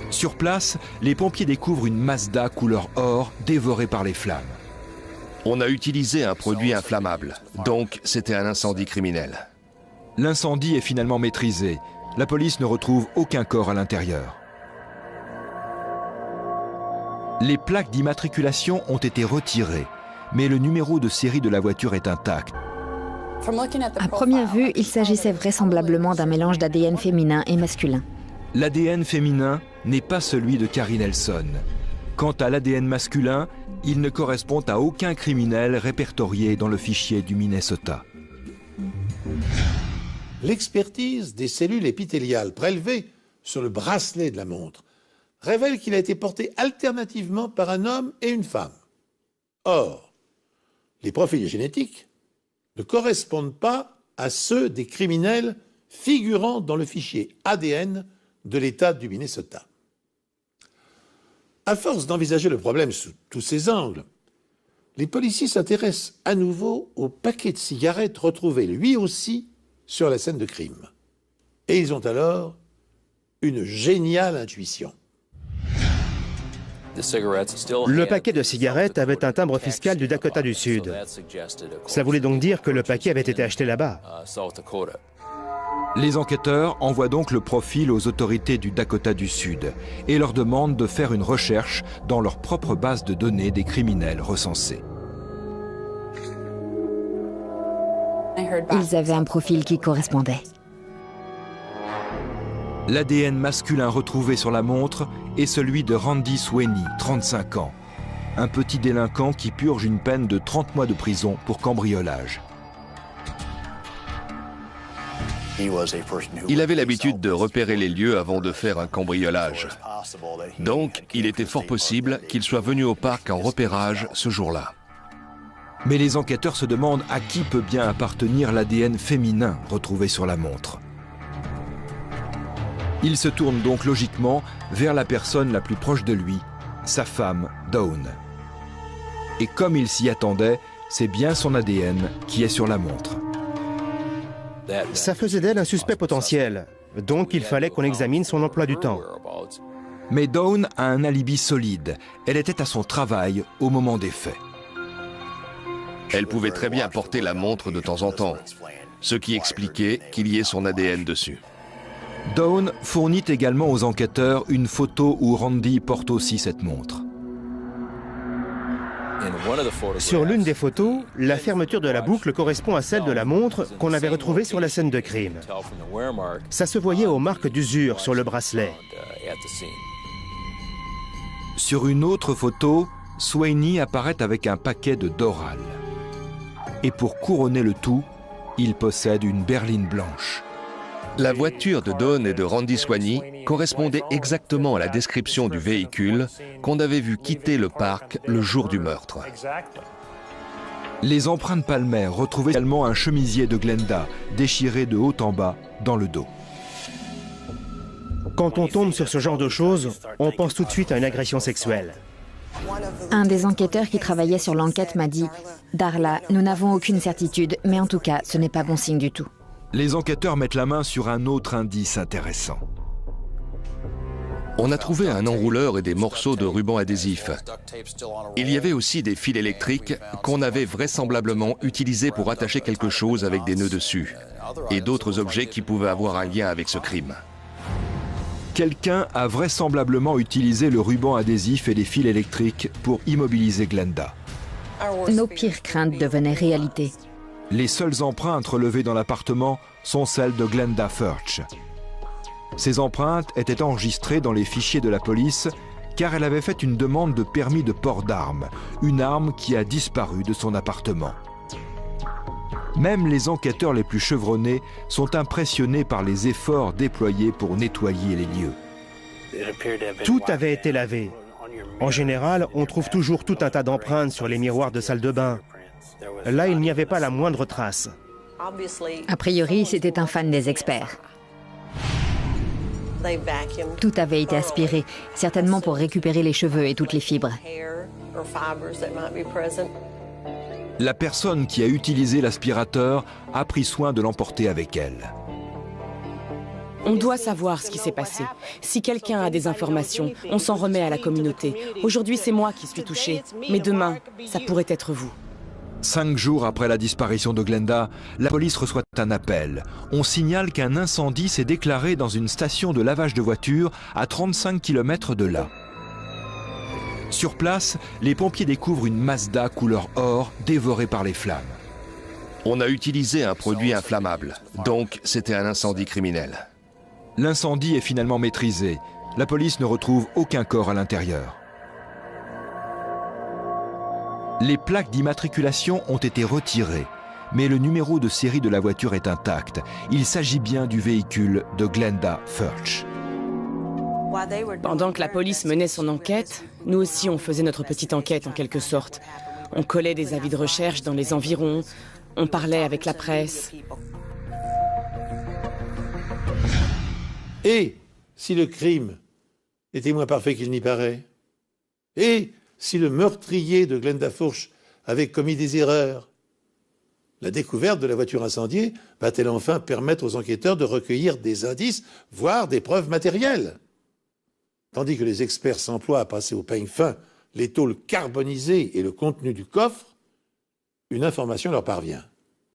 Sur place, les pompiers découvrent une Mazda couleur or dévorée par les flammes. On a utilisé un produit inflammable, donc c'était un incendie criminel. L'incendie est finalement maîtrisé. La police ne retrouve aucun corps à l'intérieur. Les plaques d'immatriculation ont été retirées, mais le numéro de série de la voiture est intact. À première vue, il s'agissait vraisemblablement d'un mélange d'ADN féminin et masculin. L'ADN féminin n'est pas celui de Carrie Nelson. Quant à l'ADN masculin, il ne correspond à aucun criminel répertorié dans le fichier du Minnesota. L'expertise des cellules épithéliales prélevées sur le bracelet de la montre révèle qu'il a été porté alternativement par un homme et une femme. Or, les profils génétiques ne correspondent pas à ceux des criminels figurant dans le fichier ADN de l'État du Minnesota. À force d'envisager le problème sous tous ses angles, les policiers s'intéressent à nouveau au paquet de cigarettes retrouvé lui aussi sur la scène de crime. Et ils ont alors une géniale intuition. Le paquet de cigarettes avait un timbre fiscal du Dakota du Sud. Ça voulait donc dire que le paquet avait été acheté là-bas. Les enquêteurs envoient donc le profil aux autorités du Dakota du Sud et leur demandent de faire une recherche dans leur propre base de données des criminels recensés. Ils avaient un profil qui correspondait. L'ADN masculin retrouvé sur la montre est celui de Randy Sweeney, 35 ans, un petit délinquant qui purge une peine de 30 mois de prison pour cambriolage. Il avait l'habitude de repérer les lieux avant de faire un cambriolage. Donc, il était fort possible qu'il soit venu au parc en repérage ce jour-là. Mais les enquêteurs se demandent à qui peut bien appartenir l'ADN féminin retrouvé sur la montre. Ils se tournent donc logiquement vers la personne la plus proche de lui, sa femme, Dawn. Et comme il s'y attendait, c'est bien son ADN qui est sur la montre. Ça faisait d'elle un suspect potentiel, donc il fallait qu'on examine son emploi du temps. Mais Dawn a un alibi solide. Elle était à son travail au moment des faits. Elle pouvait très bien porter la montre de temps en temps, ce qui expliquait qu'il y ait son ADN dessus. Dawn fournit également aux enquêteurs une photo où Randy porte aussi cette montre. Sur l'une des photos, la fermeture de la boucle correspond à celle de la montre qu'on avait retrouvée sur la scène de crime. Ça se voyait aux marques d'usure sur le bracelet. Sur une autre photo, Sweeney apparaît avec un paquet de Doral. Et pour couronner le tout, il possède une berline blanche. La voiture de Dawn et de Randy Sweeney correspondait exactement à la description du véhicule qu'on avait vu quitter le parc le jour du meurtre. Les empreintes palmaires retrouvaient également un chemisier de Glenda, déchiré de haut en bas dans le dos. Quand on tombe sur ce genre de choses, on pense tout de suite à une agression sexuelle. Un des enquêteurs qui travaillait sur l'enquête m'a dit « Darla, nous n'avons aucune certitude, mais en tout cas, ce n'est pas bon signe du tout. » Les enquêteurs mettent la main sur un autre indice intéressant. On a trouvé un enrouleur et des morceaux de ruban adhésif. Il y avait aussi des fils électriques qu'on avait vraisemblablement utilisés pour attacher quelque chose avec des nœuds dessus, et d'autres objets qui pouvaient avoir un lien avec ce crime. Quelqu'un a vraisemblablement utilisé le ruban adhésif et les fils électriques pour immobiliser Glenda. Nos pires craintes devenaient réalité. Les seules empreintes relevées dans l'appartement sont celles de Glenda Furch. Ces empreintes étaient enregistrées dans les fichiers de la police car elle avait fait une demande de permis de port d'armes, une arme qui a disparu de son appartement. Même les enquêteurs les plus chevronnés sont impressionnés par les efforts déployés pour nettoyer les lieux. Tout avait été lavé. En général, on trouve toujours tout un tas d'empreintes sur les miroirs de salle de bain. Là, il n'y avait pas la moindre trace. A priori, c'était un fan des experts. Tout avait été aspiré, certainement pour récupérer les cheveux et toutes les fibres. La personne qui a utilisé l'aspirateur a pris soin de l'emporter avec elle. On doit savoir ce qui s'est passé. Si quelqu'un a des informations, on s'en remet à la communauté. Aujourd'hui, c'est moi qui suis touché, mais demain, ça pourrait être vous. 5 jours après la disparition de Glenda, la police reçoit un appel. On signale qu'un incendie s'est déclaré dans une station de lavage de voitures à 35 km de là. Sur place, les pompiers découvrent une Mazda couleur or dévorée par les flammes. On a utilisé un produit inflammable, donc c'était un incendie criminel. L'incendie est finalement maîtrisé. La police ne retrouve aucun corps à l'intérieur. Les plaques d'immatriculation ont été retirées, mais le numéro de série de la voiture est intact. Il s'agit bien du véhicule de Glenda Furch. Pendant que la police menait son enquête, nous aussi on faisait notre petite enquête en quelque sorte. On collait des avis de recherche dans les environs, on parlait avec la presse. Et si le crime était moins parfait qu'il n'y paraît? Et si le meurtrier de Glenda Furch avait commis des erreurs? La découverte de la voiture incendiée va-t-elle enfin permettre aux enquêteurs de recueillir des indices, voire des preuves matérielles? Tandis que les experts s'emploient à passer au peigne fin les tôles carbonisées et le contenu du coffre, une information leur parvient.